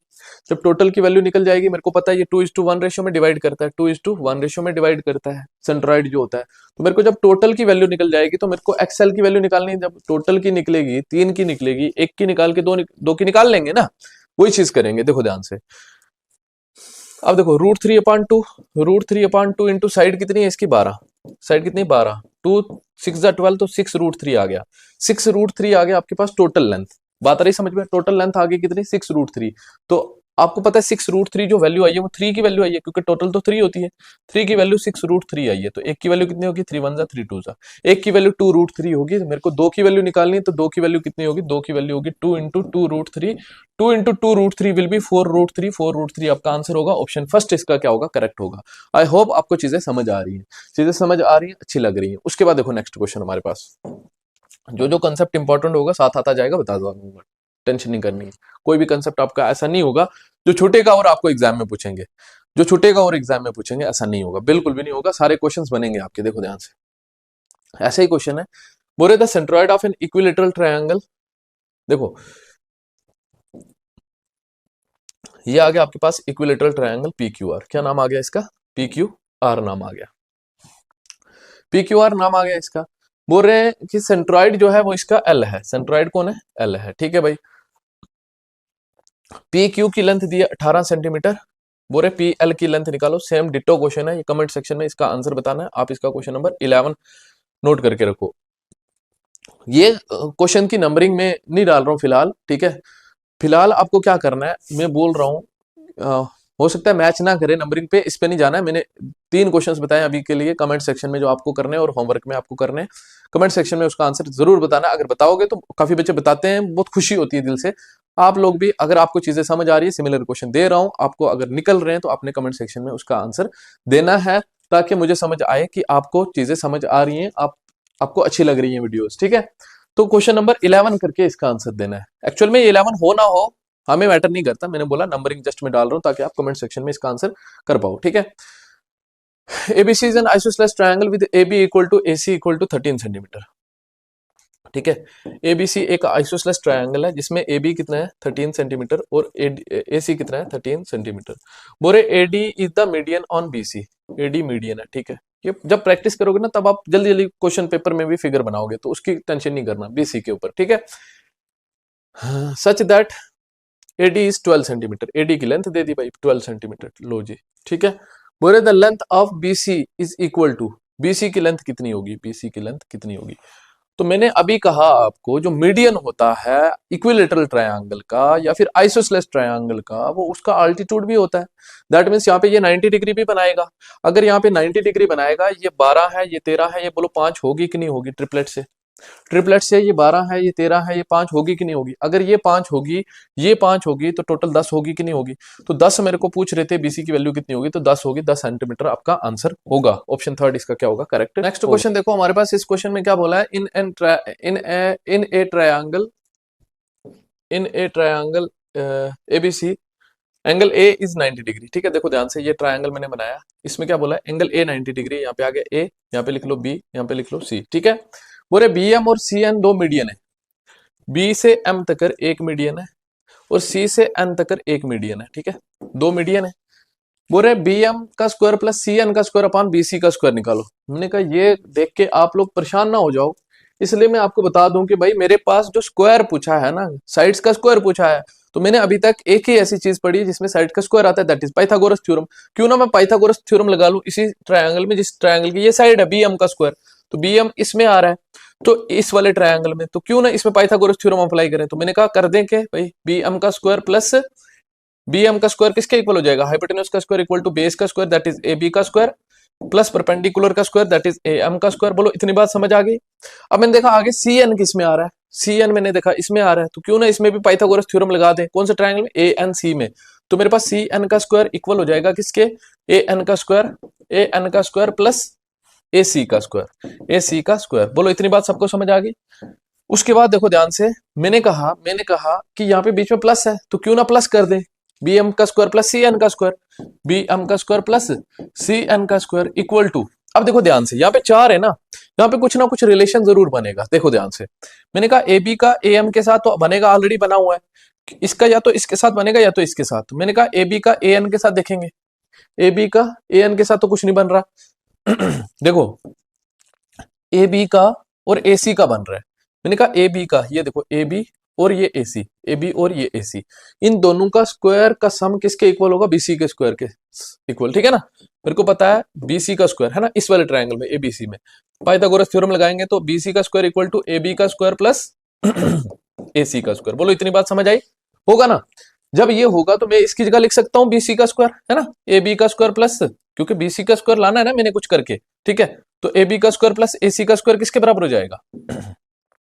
जब टोटल की वैल्यू निकल जाएगी, मेरे को पता है ये 2:1 रेशियो में डिवाइड करता है, 2:1 रेशियो में डिवाइड करता है सेंट्रॉइड जो होता है, तो मेरे को जब टोटल की वैल्यू निकल जाएगी तो मेरे को एक्सएल की वैल्यू निकालनी है, जब टोटल की निकलेगी, 3 की निकलेगी, एक की निकाल के दो की निकाल लेंगे ना, वही चीज करेंगे, देखो ध्यान से। अब देखो √3/2 इंटू साइड कितनी है इसकी, 12, साइड कितनी, 12, 2 6 12, तो 6√3 आ गया, 6√3 आ गया आपके पास टोटल लेंथ, बात आ रही समझ में, टोटल लेंथ आ गई कितनी, 6√3। तो आपको पता है 6√3 जो वैल्यू आई है वो 3 की वैल्यू आई है, क्योंकि टोटल तो 3 होती है, 3 की वैल्यू 6√3 आई है, तो एक की वैल्यू कितनी होगी, 3 1 जा 3 2 जा, एक की वैल्यू 2√3 होगी, तो मेरे को 2 की वैल्यू निकालनी है, तो 2 की वैल्यू कितनी होगी, 2 की वैल्यू होगी 2 इंटू 2√3, 2 इंटू 2√3 विल बी 4√3, 4√3 आपका आंसर होगा, ऑप्शन फर्स्ट इसका क्या होगा, करेक्ट होगा। आई होप आपको चीजें समझ आ रही हैं, चीजें समझ आ रही हैं, अच्छी लग रही हैं। उसके बाद देखो नेक्स्ट क्वेश्चन हमारे पास, जो जो कंसेप्ट इंपॉर्टेंट होगा साथ आता जाएगा, बता दूंगा, टेंशन नहीं करनी है, कोई भी कंसेप्ट आपका ऐसा नहीं होगा जो छूटेगा और आपको एग्जाम में पूछेंगे, जो छूटेगा और एग्जाम में पूछेंगे, ऐसा नहीं होगा, बिल्कुल भी नहीं होगा, सारे क्वेश्चंस बनेंगे आपके, देखो ध्यान से। ऐसे ही क्वेश्चन है, बोले the centroid of an equilateral triangle, देखो ये आ गया आपके पास इक्विलेटरल ट्रायंगल PQR, क्या नाम आ गया इसका, PQR नाम आ गया, PQR नाम आ गया इसका। बोल रहे हैं कि सेंट्रॉइड जो है वो इसका L है, सेंट्रॉइड कौन है, L है, ठीक है भाई। PQ की लेंथ दी है 18 सेंटीमीटर, बोल रहे PL की लेंथ निकालो, सेम डिटो क्वेश्चन है, ये कमेंट सेक्शन में इसका आंसर बताना है, आप इसका क्वेश्चन नंबर 11 नोट करके रखो। ये क्वेश्चन की नंबरिंग में नहीं डाल रहा हूं फिलहाल, ठीक है, फिलहाल आपको क्या करना है, मैं बोल रहा हूँ हो सकता है मैच ना करे नंबरिंग पे, इस पे नहीं जाना है। मैंने 3 क्वेश्चंस बताए अभी के लिए कमेंट सेक्शन में जो आपको करने हैं और होमवर्क में आपको करने हैं। कमेंट सेक्शन में उसका आंसर जरूर बताना। अगर बताओगे तो काफी बच्चे बताते हैं, बहुत खुशी होती है दिल से। आप लोग भी अगर आपको चीजें समझ आ रही है, सिमिलर क्वेश्चन दे रहा हूं आपको, अगर निकल रहे हैं तो आपने कमेंट सेक्शन में उसका आंसर देना है, ताकि मुझे समझ आए कि आपको चीजें समझ आ रही हैं, आपको अच्छी लग रही है वीडियोस। ठीक है, तो क्वेश्चन नंबर 11 करके इसका आंसर देना है। एक्चुअल में 11 हो ना हो हमें मैटर नहीं करता, मैंने बोला नंबरिंग जस्ट में डाल रहा हूं ताकि आप कमेंट सेक्शन में इसका आंसर कर पाओ। ठीक है, ABC is an isosceles triangle with AB equal to AC equal to 13 centimetre. ठीक है, एबीसी एक आइसोसेलेस ट्रायंगल है जिसमें एबी कितना है 13 सेंटीमीटर और एसी कितना है 13 सेंटीमीटर। बोरे AD is the median on BC, AD median है। ठीक है, ये जब प्रैक्टिस करोगे ना तब आप जल्दी जल्दी क्वेश्चन पेपर में भी फिगर बनाओगे, तो उसकी टेंशन नहीं करना बीसी के ऊपर। ठीक है, such that AD is 12 centimetre, AD की लेंथ दे दी भाई 12 सेंटीमीटर, लो जी। ठीक है, बोरे the length of BC is equal to, BC की लेंथ कितनी होगी, बीसी की लेंथ कितनी होगी। तो मैंने अभी कहा आपको जो मीडियन होता है इक्विलेटरल ट्रायंगल का या फिर आइसोसेलेस ट्रायंगल का, वो उसका अल्टीट्यूड भी होता है। दैट मींस यहाँ पे ये 90 डिग्री भी बनाएगा। अगर यहाँ पे 90 डिग्री बनाएगा, ये 12 है ये 13 है, ये बोलो 5 होगी कि नहीं होगी ट्रिपलेट से, ट्रिपलेट से ये 12 है ये 13 है, ये 5 होगी कि नहीं होगी। अगर ये 5 होगी ये 5 होगी तो टोटल 10 होगी कि नहीं होगी। तो 10 मेरे को पूछ रहे थे बीसी की वैल्यू कितनी होगी, तो 10 होगी, 10 सेंटीमीटर आपका आंसर होगा। ऑप्शन थर्ड इसका क्या होगा, करेक्ट। नेक्स्ट क्वेश्चन देखो हमारे पास, इस क्वेश्चन में क्या बोला है, in a triangle ABC angle A is 90 degree. ठीक है, देखो ध्यान से, ये ट्रायंगल मैंने बनाया, इसमें क्या बोला है, एंगल ए 90 डिग्री, यहाँ पे आ गया ए, यहाँ पे लिख लो बी, यहाँ पे लिख लो सी। ठीक है, बोले बी एम और सी एन दो मीडियन है, बी से एम तक एक मीडियन है और सी से एन तक एक मीडियन है। ठीक है, दो मीडियन है। बोल रहे बी एम का स्क्वायर प्लस सी एन का स्क्वायर अपॉन बी सी का स्क्वायर निकालो। हमने कहा ये देख के आप लोग परेशान ना हो जाओ, इसलिए मैं आपको बता दूं कि भाई मेरे पास जो स्क्वायर पूछा है ना, साइड्स का स्क्वायर पूछा है, तो मैंने अभी तक एक ही ऐसी चीज पढ़ी जिसमें साइड का स्क्वायर आता है, दैट इज पाइथागोरस थ्योरम। क्यों ना मैं पाइथागोरस थ्योरम लगा लूं इसी ट्रायंगल में, जिस ट्रायंगल की ये साइड है बी एम का स्क्वायर, तो बी एम इसमें आ रहा है, तो इस वाले ट्रायंगल में, तो क्यों ना इसमें पाइथागोरस थ्योरम अप्लाई करें। तो मैंने कहा कर दें कि भाई बी एम का स्क्वायर प्लस बी एम का स्क्वायर किसके इक्वल हो जाएगा, हाइपोटेन्यूज का स्क्वायर इक्वल टू बेस का square that is A B का स्क्वायर प्लस परपेंडिकुलर का square that is A M का स्क्वायर। बोलो इतनी बात समझ आ गई। अब मैंने देखा आगे सी एन किस में आ रहा है, सी एन मैंने देखा इसमें आ रहा है, तो क्यों ना इसमें भी पाइथागोरस थ्योरम लगा दें। कौन सा ट्रायंगल में, ए एन सी में। तो मेरे पास सी एन का स्क्वायर इक्वल हो जाएगा किसके, ए एन का स्क्वायर, ए एन का स्क्वायर प्लस ए सी का स्क्वायर, ए सी का स्क्वायर। बोलो इतनी बात सबको समझ आ गई। उसके बाद देखो ध्यान से, मैंने कहा कि यहाँ पे बीच में प्लस है, तो क्यों ना प्लस कर दें, बी एम का स्क्वायर प्लस सी एन का स्क्वायर, बी एम का स्क्वायर प्लस सी एन का स्क्वायर इक्वल टू। अब देखो ध्यान से, यहाँ पे 4 है ना, यहाँ पे कुछ ना कुछ रिलेशन जरूर बनेगा। देखो ध्यान से, मैंने कहा ए बी का ए एम के साथ तो बनेगा, ऑलरेडी बना हुआ है, इसका या तो इसके साथ बनेगा या तो इसके साथ। तो मैंने कहा ए बी का ए एन के साथ देखेंगे, ए बी का ए एन के साथ तो कुछ नहीं बन रहा। देखो ए बी का और ए सी का बन रहा है। मैंने कहा ए बी का, ये देखो ए बी और ये ए सी, ए बी और ये ए सी, इन दोनों का स्क्वायर का सम किसके इक्वल होगा, बीसी के स्क्वायर के इक्वल। ठीक है ना, मेरे को पता है बीसी का स्क्वायर है ना, इस वाले ट्रायंगल में एबीसी में पाइथागोरस थ्योरम लगाएंगे तो बीसी का square equal to A B का स्क्वायर प्लस ए सी का स्क्वायर। बोलो इतनी बात समझ आई, होगा ना। जब ये होगा तो मैं इसकी जगह लिख सकता हूँ बीसी का स्क्वायर, है ना, ए बी का स्क्वायर प्लस, क्योंकि बीसी का स्क्वायर लाना है ना मैंने कुछ करके। ठीक है, तो ए बी का स्क्वायर प्लस ए सी का स्क्वायर किसके बराबर हो जाएगा,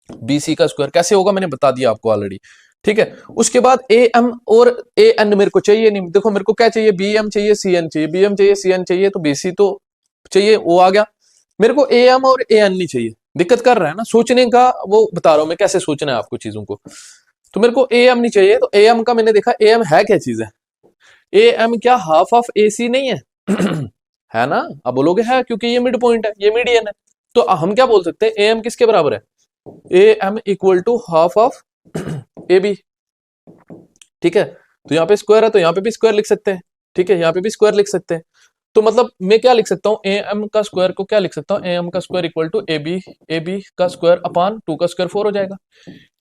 बीसी का स्क्वायर। कैसे होगा मैंने बता दिया आपको ऑलरेडी। ठीक है, उसके बाद ए एम और ए एन मेरे को चाहिए नहीं। देखो मेरे को क्या चाहिए, बी एम चाहिए सी एन चाहिए, बी एम चाहिए सी एन चाहिए, तो बीसी तो चाहिए, वो आ गया। मेरे को ए एम और ए एन नहीं चाहिए, दिक्कत कर रहा है ना सोचने का, वो बता रहा हूं मैं कैसे सोचना है आपको चीजों को। तो मेरे को ए एम नहीं चाहिए, तो ए एम का मैंने देखा, ए एम है क्या चीज है, ए एम क्या हाफ ऑफ ए सी नहीं है है ना। अब बोलोगे है, क्योंकि ये मिड पॉइंट है, ये मीडियन है, तो हम क्या बोल सकते हैं, ए एम किसके बराबर है, A M equal to half of A B. ठीक है, तो यहाँ पे स्क्वायर है तो यहाँ पे भी स्क्वायर लिख सकते हैं। ठीक है, यहाँ पे भी स्क्वायर लिख सकते हैं। तो मतलब मैं क्या लिख सकता हूँ, ए एम का स्क्वायर को क्या लिख सकता हूँ, ए एम का square equal to A B का स्क्वायर अपॉन 2 का स्क्वायर 4 हो जाएगा।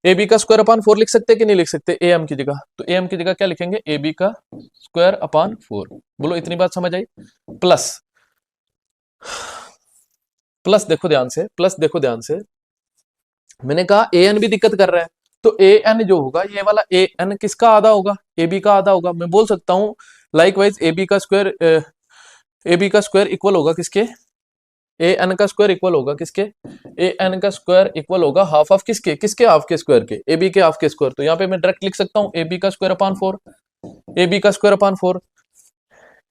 ए बी का स्क्वायर अपॉन 4 लिख सकते हैं कि नहीं लिख सकते ए एम की जगह, तो ए एम की जगह क्या लिखेंगे, ए बी का स्क्वायर अपॉन 4। बोलो इतनी बात समझ आई। प्लस प्लस देखो ध्यान से, प्लस देखो ध्यान से, मैंने कहा ए एन भी दिक्कत कर रहा है, तो ए एन जो होगा ये वाला ए एन किसका आधा होगा, ए बी का आधा होगा। मैं बोल सकता हूं लाइकवाइज ए बी का स्क्वायर इक्वल होगा किसके, ए एन का स्क्वायर इक्वल होगा किसके, ए एन का स्क्वायर इक्वल होगा हाफ ऑफ किसके, किसके हाफ के स्क्वायर के, ए बी के हाफ के स्क्वायर। तो यहाँ पे मैं डायरेक्ट लिख सकता हूँ ए बी का स्क्वायर अपॉन 4, ए बी का स्क्वायर अपॉन 4,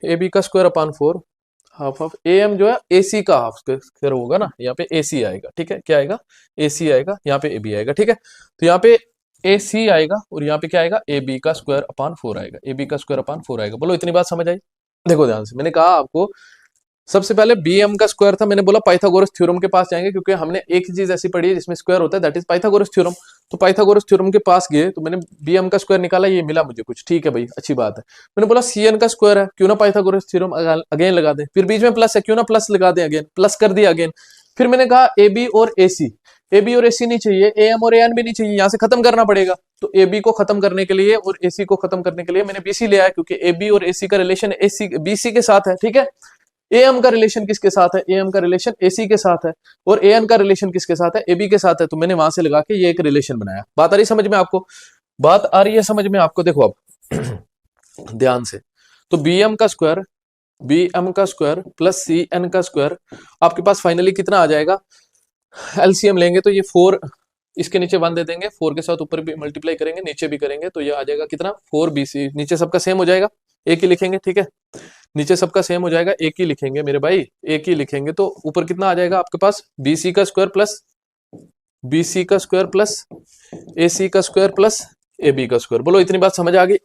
ए बी का square upon 4, half of A M जो है ए सी का हाफ स्क्वायर होगा ना, यहाँ पे ए सी आएगा, ठीक है, क्या आएगा, ए सी आएगा, यहाँ पे ए बी आएगा, ठीक है। तो यहाँ पे ए सी आएगा और यहाँ पे क्या आएगा, ए बी का स्क्वायर अपॉन 4 आएगा, ए बी का स्क्वायर अपॉन 4 आएगा। बोलो इतनी बात समझ आई। देखो ध्यान से, मैंने कहा आपको सबसे पहले बी एम का स्क्वायर था, मैंने बोला पाइथागोरस थ्योरम के पास जाएंगे, क्योंकि हमने एक चीज ऐसी पढ़ी है जिसमें स्क्वायर होता है, दैट इज पाइथागोरस थ्योरम। तो पाइथागोरस थ्योरम के पास गए तो मैंने बी एम का स्क्वायर निकाला, ये मिला मुझे कुछ, ठीक है भाई, अच्छी बात है। मैंने बोला सी एन का स्क्वायर है, क्यों ना पाइथागोरस थ्योरम अगेन लगा दें, फिर बीच में प्लस है, क्यों ना प्लस लगा दें, अगेन प्लस कर दिया अगेन। फिर मैंने कहा ए बी और ए सी, ए बी और ए सी नहीं चाहिए, ए एम और ए एन भी नहीं चाहिए, यहां से खत्म करना पड़ेगा। तो ए बी को खत्म करने के लिए और ए सी को खत्म करने के लिए मैंने बी सी लिया है, क्योंकि ए बी और ए सी का रिलेशन ए सी बी सी के साथ है, ठीक है। ए एम का रिलेशन किसके साथ है, ए एम का रिलेशन ए सी के साथ है, और ए एन का रिलेशन किसके साथ है, ए बी के साथ है। तो मैंने वहां से लगा के ये एक रिलेशन बनाया। बात आ रही समझ में आपको, बात आ रही है समझ में आपको। देखो अब ध्यान से, तो बी एम का स्क्वायर प्लस सी एन का स्क्वायर आपके पास फाइनली कितना आ जाएगा, एलसीएम लेंगे तो ये 4, इसके नीचे 1 दे देंगे, 4 के साथ ऊपर भी मल्टीप्लाई करेंगे, नीचे भी करेंगे, तो ये आ जाएगा कितना, 4 बी सी, नीचे सबका सेम हो जाएगा, एक ही लिखेंगे, ठीक है, नीचे सबका सेम हो जाएगा, एक ही लिखेंगे मेरे भाई, एक ही लिखेंगे। तो ऊपर कितना आ जाएगा आपके पास, बीसी का स्क्वायर प्लस बीसी का स्क्वायर प्लस ए सी का स्क्वायर प्लस ए बी का स्क्वायर। बोलो इतनी बात समझ आ गई।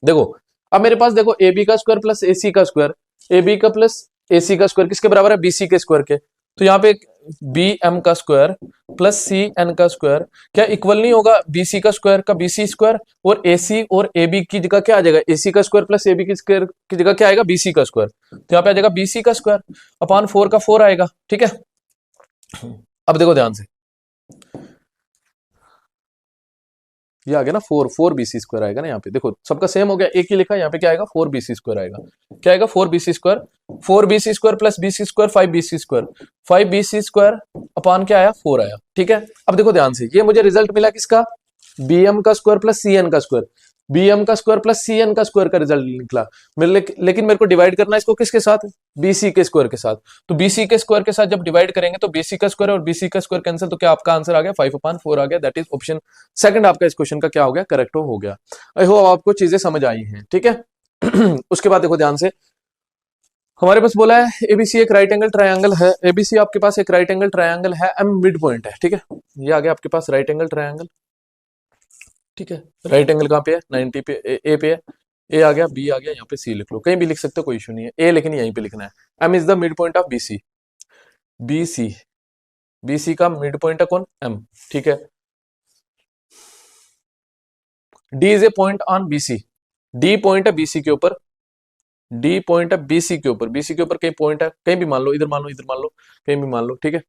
देखो अब मेरे पास देखो, ए बी का स्क्वायर प्लस ए सी का स्क्वायर, ए बी का प्लस ए सी का स्क्वायर किसके बराबर है, बी सी के स्क्वायर के। तो यहाँ पे बी एम का स्क्वायर प्लस सी एन का स्क्वायर क्या इक्वल नहीं होगा बी सी का स्क्वायर का, बी सी स्क्वायर, और ए सी और ए बी की जगह क्या आ जाएगा, ए सी का स्क्वायर प्लस ए बी की स्क्वायर की जगह क्या आएगा, बी सी का स्क्वायर। तो यहाँ पे आ जाएगा बी सी का स्क्वायर अपॉन 4 का 4 आएगा, ठीक है। अब देखो ध्यान से, ये आ गया ना 4 बी सी स्क्वायर आएगा ना, यहाँ पे देखो सबका सेम हो गया, एक ही लिखा, यहाँ पे क्या आएगा 4 बी सी स्क्वायर आएगा, क्या आएगा 4 B C square, 4 B C square plus B C square 5 B C square, 5 B C square upon क्या आया 4 आया, ठीक है। अब देखो ध्यान से, ये मुझे रिजल्ट मिला किसका, बी एम का स्क्वायर प्लस सी एन का स्क्वायर, बी एम का स्क्वायर प्लस सी एन का स्क्वायर का रिजल्ट निकला। लेकिन मेरे को डिवाइड करना है इसको किसके साथ, बीसी के स्क्वायर के साथ। तो बीसी के स्क्वायर के साथ जब डिवाइड करेंगे तो बीसी का स्क्वायर और बीसी का स्क्वायर कैंसिल, तो क्या आपका आंसर आ गया 5/4 आ गया, दैट इज ऑप्शन सेकंड आपका इस क्वेश्चन का क्या हो गया, करेक्ट हो गया। आई होप आपको चीजें समझ आई हैं, ठीक है। उसके बाद देखो ध्यान से, हमारे पास बोला है एबीसी एक राइट एंगल ट्रायंगल है, एबीसी आपके पास एक राइट एंगल ट्रायंगल है, एम मिड पॉइंट है, ठीक है। ये आ गया आपके पास राइट एंगल ट्रायंगल, ठीक है। राइट एंगल कहाँ पे है, 90 पे, ए पे है, ए आ गया, बी आ गया, यहाँ पे सी लिख लो, कहीं भी लिख सकते हो, कोई इशू नहीं है, ए लेकिन यहीं पे लिखना है। M is the mid point of BC, BC BC का मिड पॉइंट है कौन, एम, ठीक है। D is a point on BC, D point है बीसी के ऊपर, डी पॉइंट है बीसी के ऊपर, बीसी के ऊपर कहीं पॉइंट है, कहीं भी मान लो, इधर मान लो, इधर मान लो, कहीं भी मान लो, ठीक है।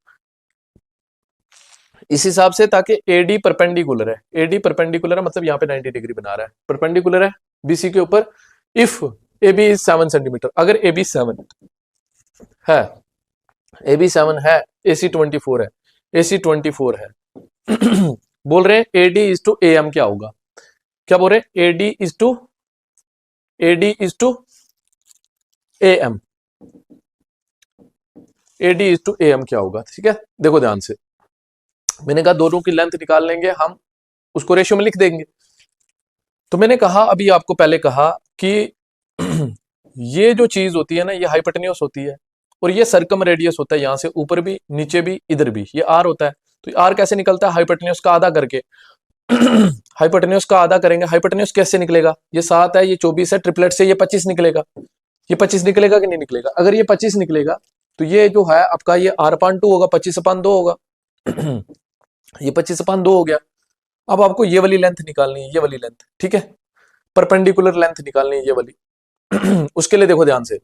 इस हिसाब से, ताकि एडी परपेंडिकुलर है, एडी परपेंडिकुलर है मतलब यहाँ पे 90 डिग्री बना रहा है, परपेंडिकुलर है बीसी के ऊपर। If A B is 7 centimetre, अगर ए बी 7 है, ए बी 7 है, ए सी 24 है, ए सी 24 है, बोल रहे हैं AD is to A M क्या होगा, क्या बोल रहे हैं, AD is to A M, AD is to A M क्या होगा, ठीक है। देखो ध्यान से, मैंने कहा दोनों की लेंथ निकाल लेंगे हम, उसको रेशियो में लिख देंगे। तो मैंने कहा अभी आपको पहले कहा कि ये जो चीज होती है ना, ये हाइपोटेन्यूस होती है और ये सर्कम रेडियस होता है, यहां से ऊपर भी, नीचे भी, इधर भी, ये आर होता है। तो आर कैसे निकलता है, हाइपोटेन्यूस का आधा करके। हाइपोटेन्यूस का आधा करेंगे, हाइपोटेन्यूस कैसे निकलेगा, ये 7 है, ये 24 है, ट्रिपलेट से ये 25 निकलेगा, ये 25 निकलेगा कि नहीं निकलेगा, अगर ये 25 निकलेगा तो ये जो है आपका ये r/2 होगा, 25/2 होगा। ये 25/2 हो गया। अब आपको ये वाली लेंथ निकालनी है, ये वाली लेंथ, ठीक है, परपेंडिकुलर लेंथ निकालनी है ये वाली। उसके लिए देखो ध्यान से,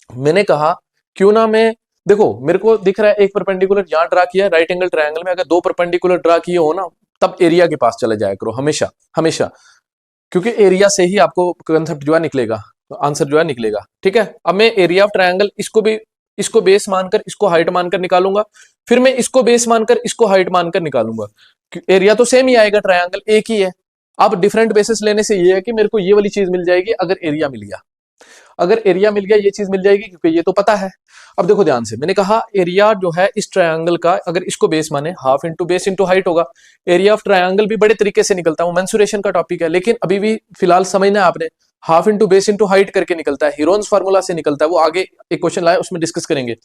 मैंने कहा क्यों ना मैं, देखो मेरे को दिख रहा है एक परपेंडिकुलर यहां ड्रा किया है राइट एंगल ट्रायंगल में, अगर 2 परपेंडिकुलर ड्रा किए हो ना, तब एरिया के पास चले जाया करो हमेशा हमेशा, क्योंकि एरिया से ही आपको कंसेप्ट जो है निकलेगा, आंसर जो है निकलेगा, ठीक है। अब मैं एरिया ऑफ ट्रायंगल इसको बेस मानकर, इसको हाइट मानकर निकालूंगा, फिर मैं इसको बेस मानकर, इसको हाइट मानकर निकालूंगा। एरिया तो सेम ही आएगा, ट्रायंगल एक ही है। अब डिफरेंट बेसिस लेने से ये है कि मेरे को ये वाली चीज मिल जाएगी अगर एरिया मिल गया, अगर एरिया मिल गया ये चीज मिल जाएगी क्योंकि ये तो पता है। अब देखो ध्यान से, मैंने कहा एरिया जो है इस ट्रायंगल का, अगर इसको बेस माने half into base into height होगा। एरिया ऑफ ट्रायंगल भी बड़े तरीके से निकलता है, वो मेंसुरेशन का टॉपिक है, लेकिन अभी भी फिलहाल समझना है आपने, half into base into height करके निकलता है, हीरोन्स फार्मूला से निकलता है, वो आगे एक क्वेश्चन लाए उसमें डिस्कस करेंगे।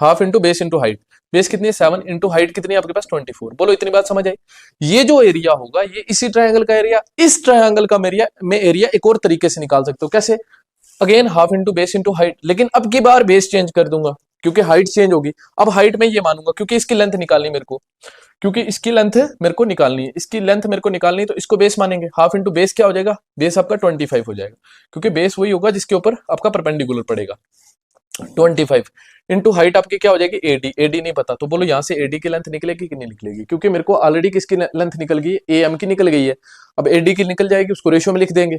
Half into base into height, base कितनी है 7, इंटू हाइट कितनी है आपके पास 24। बोलो इतनी बात समझ आई। ये जो एरिया होगा ये इसी ट्रायंगल का एरिया, इस ट्रायंगल का एरिया में एरिया एक और तरीके से निकाल सकते हो। कैसे? Again half into base into height, लेकिन अब की बार बेस चेंज कर दूंगा क्योंकि हाइट चेंज होगी। अब हाइट में ये मानूंगा क्योंकि इसकी लेंथ निकालनी मेरे को, क्योंकि इसकी लेंथ मेरे को निकालनी है, इसकी लेंथ मेरे को निकालनी है, तो इसको बेस मानेंगे। हाफ इंटू बेस क्या हो जाएगा? बेस आपका 25 हो जाएगा, क्योंकि बेस वही होगा जिसके ऊपर आपका परपेंडिकुलर पड़ेगा। 25 इंटू हाइट आपकी क्या हो जाएगी? एडी। एडी नहीं पता तो बोलो यहाँ से एडी की लेंथ निकलेगी कि नहीं निकलेगी? क्योंकि मेरे को ऑलरेडी किसकी लेंथ निकल गई है? ए एम की निकल गई है। अब एडी की निकल जाएगी, उसको रेशियो में लिख देंगे।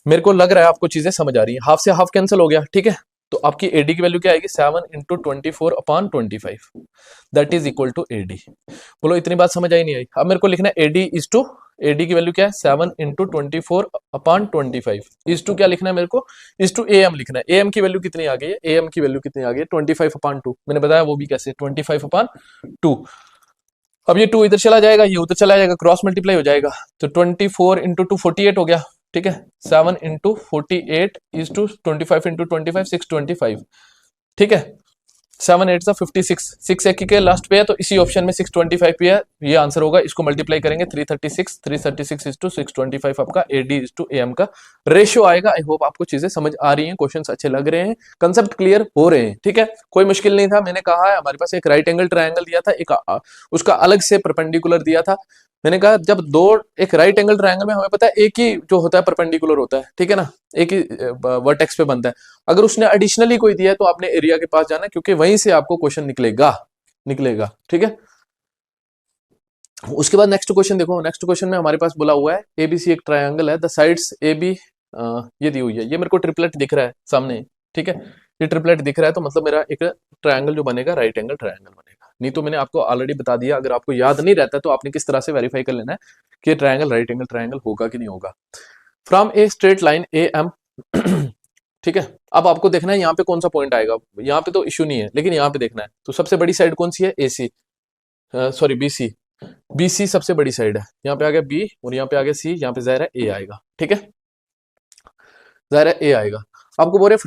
मेरे को लग रहा है आपको चीजें समझ आ रही है। हाफ से हाफ कैंसिल हो गया, ठीक है। तो आपकी एडी की वैल्यू क्या आएगी? 7 into 24 upon 25, that is equal to AD. बोलो इतनी बात समझ आई नहीं आई? अब मेरे को लिखना है एडी इज टू, एडी की वैल्यू क्या है? 7 इंटू 24 अपॉन 25 इज टू क्या लिखना है मेरे को? इज टू ए एम लिखना है। ए एम की वैल्यू कितनी आ गई है? ए एम की वैल्यू कितनी आ गई है? 25 अपॉन 2। मैंने बताया वो भी कैसे, 25 अपॉन 2। अब ये 2 इधर चला जाएगा, ये उधर चला जाएगा, क्रॉस मल्टीप्लाई हो जाएगा, तो 24 इंटू 2 48 हो गया, ठीक है। 7 इंटू 48 इज टू 25 इंटू 25 625, ठीक है। 7 8 56, 6 एक के लास्ट पे है तो इसी ऑप्शन में 625 पे है, ये आंसर होगा। इसको मल्टीप्लाई करेंगे 336 इज टू 625, आपका एडी इज टू एम का रेशियो आएगा। आई होप आपको चीजें समझ आ रही हैं, क्वेश्चंस अच्छे लग रहे हैं, कंसेप्ट क्लियर हो रहे हैं, ठीक है। कोई मुश्किल नहीं था। मैंने कहा है हमारे पास एक राइट एंगल ट्रायंगल दिया था, एक उसका अलग से परपेंडिकुलर दिया था। मैंने कहा जब दो, एक राइट एंगल ट्रायंगल में हमें पता है एक ही जो होता है परपेंडिकुलर होता है, ठीक है ना, एक ही वर्टेक्स पे बनता है। अगर उसने एडिशनली कोई दिया है तो आपने एरिया के पास जाना, क्योंकि वहीं से आपको क्वेश्चन निकलेगा, ठीक है। उसके बाद नेक्स्ट क्वेश्चन देखो। नेक्स्ट क्वेश्चन में हमारे पास बोला हुआ है एबीसी एक ट्रायंगल है, द साइड्स ए बी ये दी हुई है। ये मेरे को ट्रिपलेट दिख रहा है सामने, ठीक है। ये ट्रिपलेट दिख रहा है तो मतलब मेरा एक ट्रायंगल जो बनेगा राइट एंगल ट्रायंगल बनेगा। नहीं तो मैंने आपको ऑलरेडी बता दिया, अगर आपको याद नहीं रहता तो आपने किस तरह से वेरीफाई कर लेना है कि ट्रायंगल राइट एंगल ट्रायंगल होगा कि नहीं होगा। From a straight line A M, ठीक है। अब आपको देखना है यहाँ पे कौन सा पॉइंट आएगा। यहाँ पे तो इश्यू नहीं है, लेकिन यहाँ पे देखना है। तो सबसे बड़ी साइड कौन सी है? AC, sorry BC. बीसी सबसे बड़ी साइड है। यहाँ पे आ गया बी और यहाँ पे आ गया सी, यहाँ पे जाहिर है ए आएगा, ठीक है, जाहिर है ए आएगा। आपको बोल रहे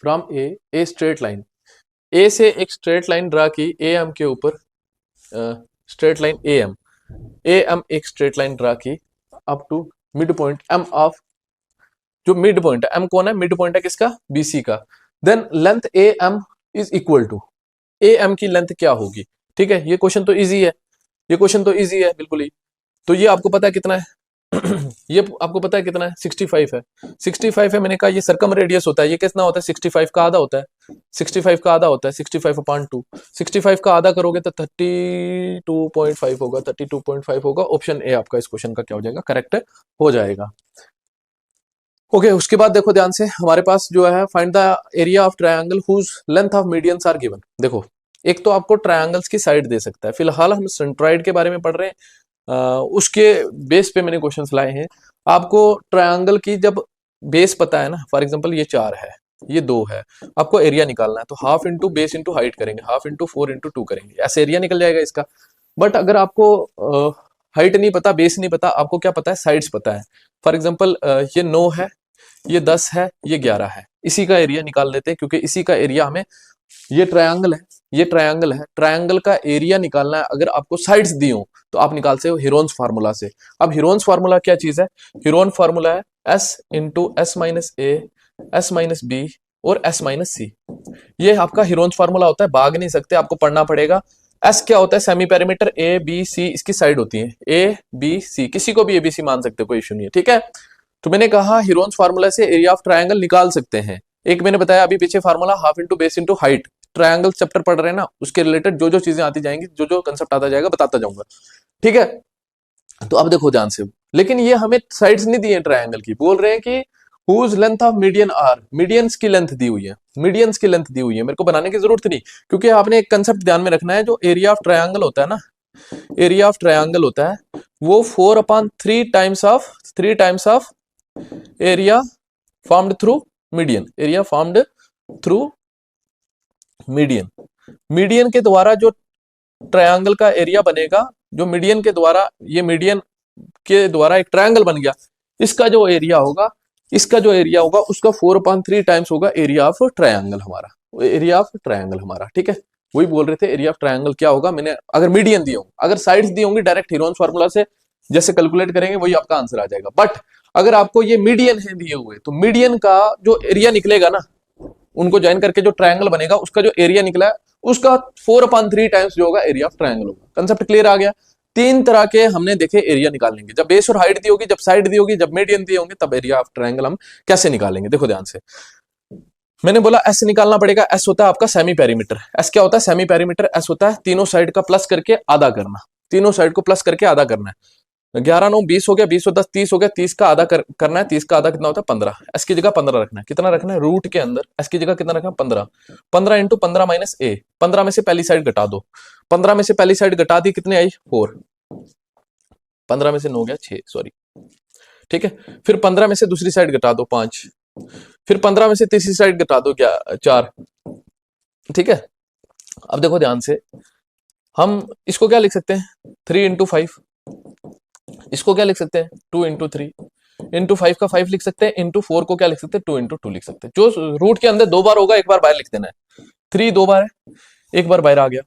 फ्रॉम ए स्ट्रेट लाइन, ए से एक स्ट्रेट लाइन ड्रा की ए एम के ऊपर, स्ट्रेट लाइन ए एम एक स्ट्रेट लाइन ड्रा की up to mid point M of, जो मिड पॉइंट है, एम कौन है? मिड पॉइंट है किसका? बीसी का। Then length A M is equal to, A M की लेंथ क्या होगी? ठीक है, ये क्वेश्चन तो इजी है, ये क्वेश्चन तो इजी है बिल्कुल ही। तो ये आपको पता है कितना है? ये आपको पता है कितना है? 65 है। 65 है। मैंने कहा ये सर्कम रेडियस होता है, ये कितना होता है? 65 का आधा होता है। 65 का आधा होता है 65 अपॉन 2। 65 का आधा करोगे तो 32.5 होगा, 32.5 होगा। ऑप्शन ए आपका इस क्वेश्चन का क्या हो जाएगा? करेक्ट हो जाएगा। ओके, उसके बाद देखो ध्यान से, हमारे पास जो है find the area of triangle whose length of medians are given. देखो, एक तो आपको ट्रायंगल्स की साइड दे सकता है, फिलहाल हम सेंट्रॉइड के बारे में पढ़ रहे हैं, उसके बेस पे मैंने क्वेश्चंस लाए हैं। आपको ट्रायंगल की जब बेस पता है ना, फॉर एग्जांपल ये 4 है, ये 2 है, आपको एरिया निकालना है तो half into base into height करेंगे, हाफ इंटू 4 इंटू 2 करेंगे, ऐसे एरिया निकल जाएगा इसका। बट अगर आपको हाइट नहीं पता, बेस नहीं पता, आपको क्या पता है? साइड्स पता है। फॉर एग्जाम्पल ये 9 है, ये 10 है, ये 11 है, इसी का एरिया निकाल लेते हैं, क्योंकि इसी का एरिया हमें, ये ट्रायंगल है, ये ट्रायंगल है, ट्रायंगल का एरिया निकालना है। अगर आपको साइड्स दी हो तो आप निकाल सकते हो हीरोन्स फार्मूला से। अब हीरोन्स फार्मूला क्या चीज है? हीरोन फार्मूला है एस इंटू एस माइनस ए, एस माइनस बी और एस माइनस सी। ये आपका हीरोन्स फार्मूला होता है, भाग नहीं सकते, आपको पढ़ना पड़ेगा। एस क्या होता है? Semi perimeter, A B C इसकी साइड होती है, ए बी सी, किसी को भी ए बी सी मान सकते हो, कोई इशू नहीं है, ठीक है। तो मैंने कहा हीरोन्स फार्मूला से एरिया ऑफ ट्रायंगल निकाल सकते हैं। एक मैंने बताया अभी पीछे formula, half into base into height. Triangle chapter पढ़ रहे हैं ना, उसके रिलेटेड जो जो चीजें आती जाएंगी, जो जो कंसेप्ट आता जाएगा बताता जाऊंगा, ठीक है। तो अब देखो ध्यान से, लेकिन ये हमें साइड्स नहीं दी है ट्रायंगल की, बोल रहे हैं कि whose length of median are, medians की लेंथ दी हुई है, मीडियंस की लेंथ दी हुई है। मेरे को बनाने की जरूरत नहीं, क्योंकि आपने एक कंसेप्ट ध्यान में रखना है, जो एरिया ऑफ ट्रायंगल होता है ना, एरिया ऑफ ट्रायंगल होता है वो 4/3 times of area formed through median, area formed through median. Median के द्वारा जो ट्रायंगल का एरिया बनेगा, जो मीडियन के द्वारा, ये मीडियन के द्वारा एक ट्रायंगल बन गया, इसका जो एरिया होगा, इसका जो एरिया होगा उसका 4/3 टाइम्स होगा एरिया ऑफ ट्रायंगल हमारा, एरिया ऑफ ट्रायंगल हमारा, ठीक है। वही बोल रहे थे एरिया ऑफ ट्रायंगल क्या होगा, मैंने अगर मीडियन दिया हो, अगर साइड्स दी होंगी डायरेक्ट हीरोन्स फार्मूला से जैसे कैलकुलेट करेंगे वही आपका आंसर आ जाएगा। बट अगर आपको ये मीडियन है दिए हुए, तो मीडियन का जो एरिया निकलेगा ना, उनको ज्वाइन करके जो ट्रायंगल बनेगा उसका जो एरिया निकला है उसका 4/3 टाइम्स जो होगा एरिया ऑफ ट्रायंगल होगा। कंसेप्ट क्लियर आ गया। तीन तरह के हमने देखे एरिया निकालेंगे, जब बेस और हाइट दी होगी, जब साइड दी होगी, जब मीडियन दिए होंगे, तब एरिया ऑफ ट्रायंगल हम कैसे निकालेंगे। देखो ध्यान से, मैंने बोला एस निकालना पड़ेगा। एस होता है आपका सेमी पेरीमीटर। एस क्या होता है? Semi perimeter. एस होता है तीनों साइड का प्लस करके आधा करना, तीनों साइड को प्लस करके आधा करना है। 11 9 20 हो गया, 20 और 10 30 हो गया, 30 का आधा करना है। 30 का आधा कितना होता है? 15। एस की जगह 15 रखना है। कितना रखना है? रूट के अंदर एस की जगह कितना रखना है? 15। 15 इंटू 15 माइनस ए। 15 में से पहली साइड घटा दो। 15 में से पहली साइड घटा दी, कितनी आई? 4। 15 में से 9 गया 6, सॉरी, ठीक है। फिर 15 में से दूसरी साइड घटा दो, 5। फिर 15 में से तीसरी साइड घटा दो, क्या? 4, ठीक है। अब देखो ध्यान से, हम इसको क्या लिख सकते हैं? 3 इंटू 5। इसको क्या लिख सकते हैं? 2 इंटू 3। इंटू 5 का 5 लिख सकते हैं। इंटू 4 को क्या लिख सकते हैं? 2 इंटू 2 लिख सकते हैं। जो रूट के अंदर 2 बार होगा, एक बार बाहर लिख देना है। 3 2 बार है, एक बार बाहर आ गया।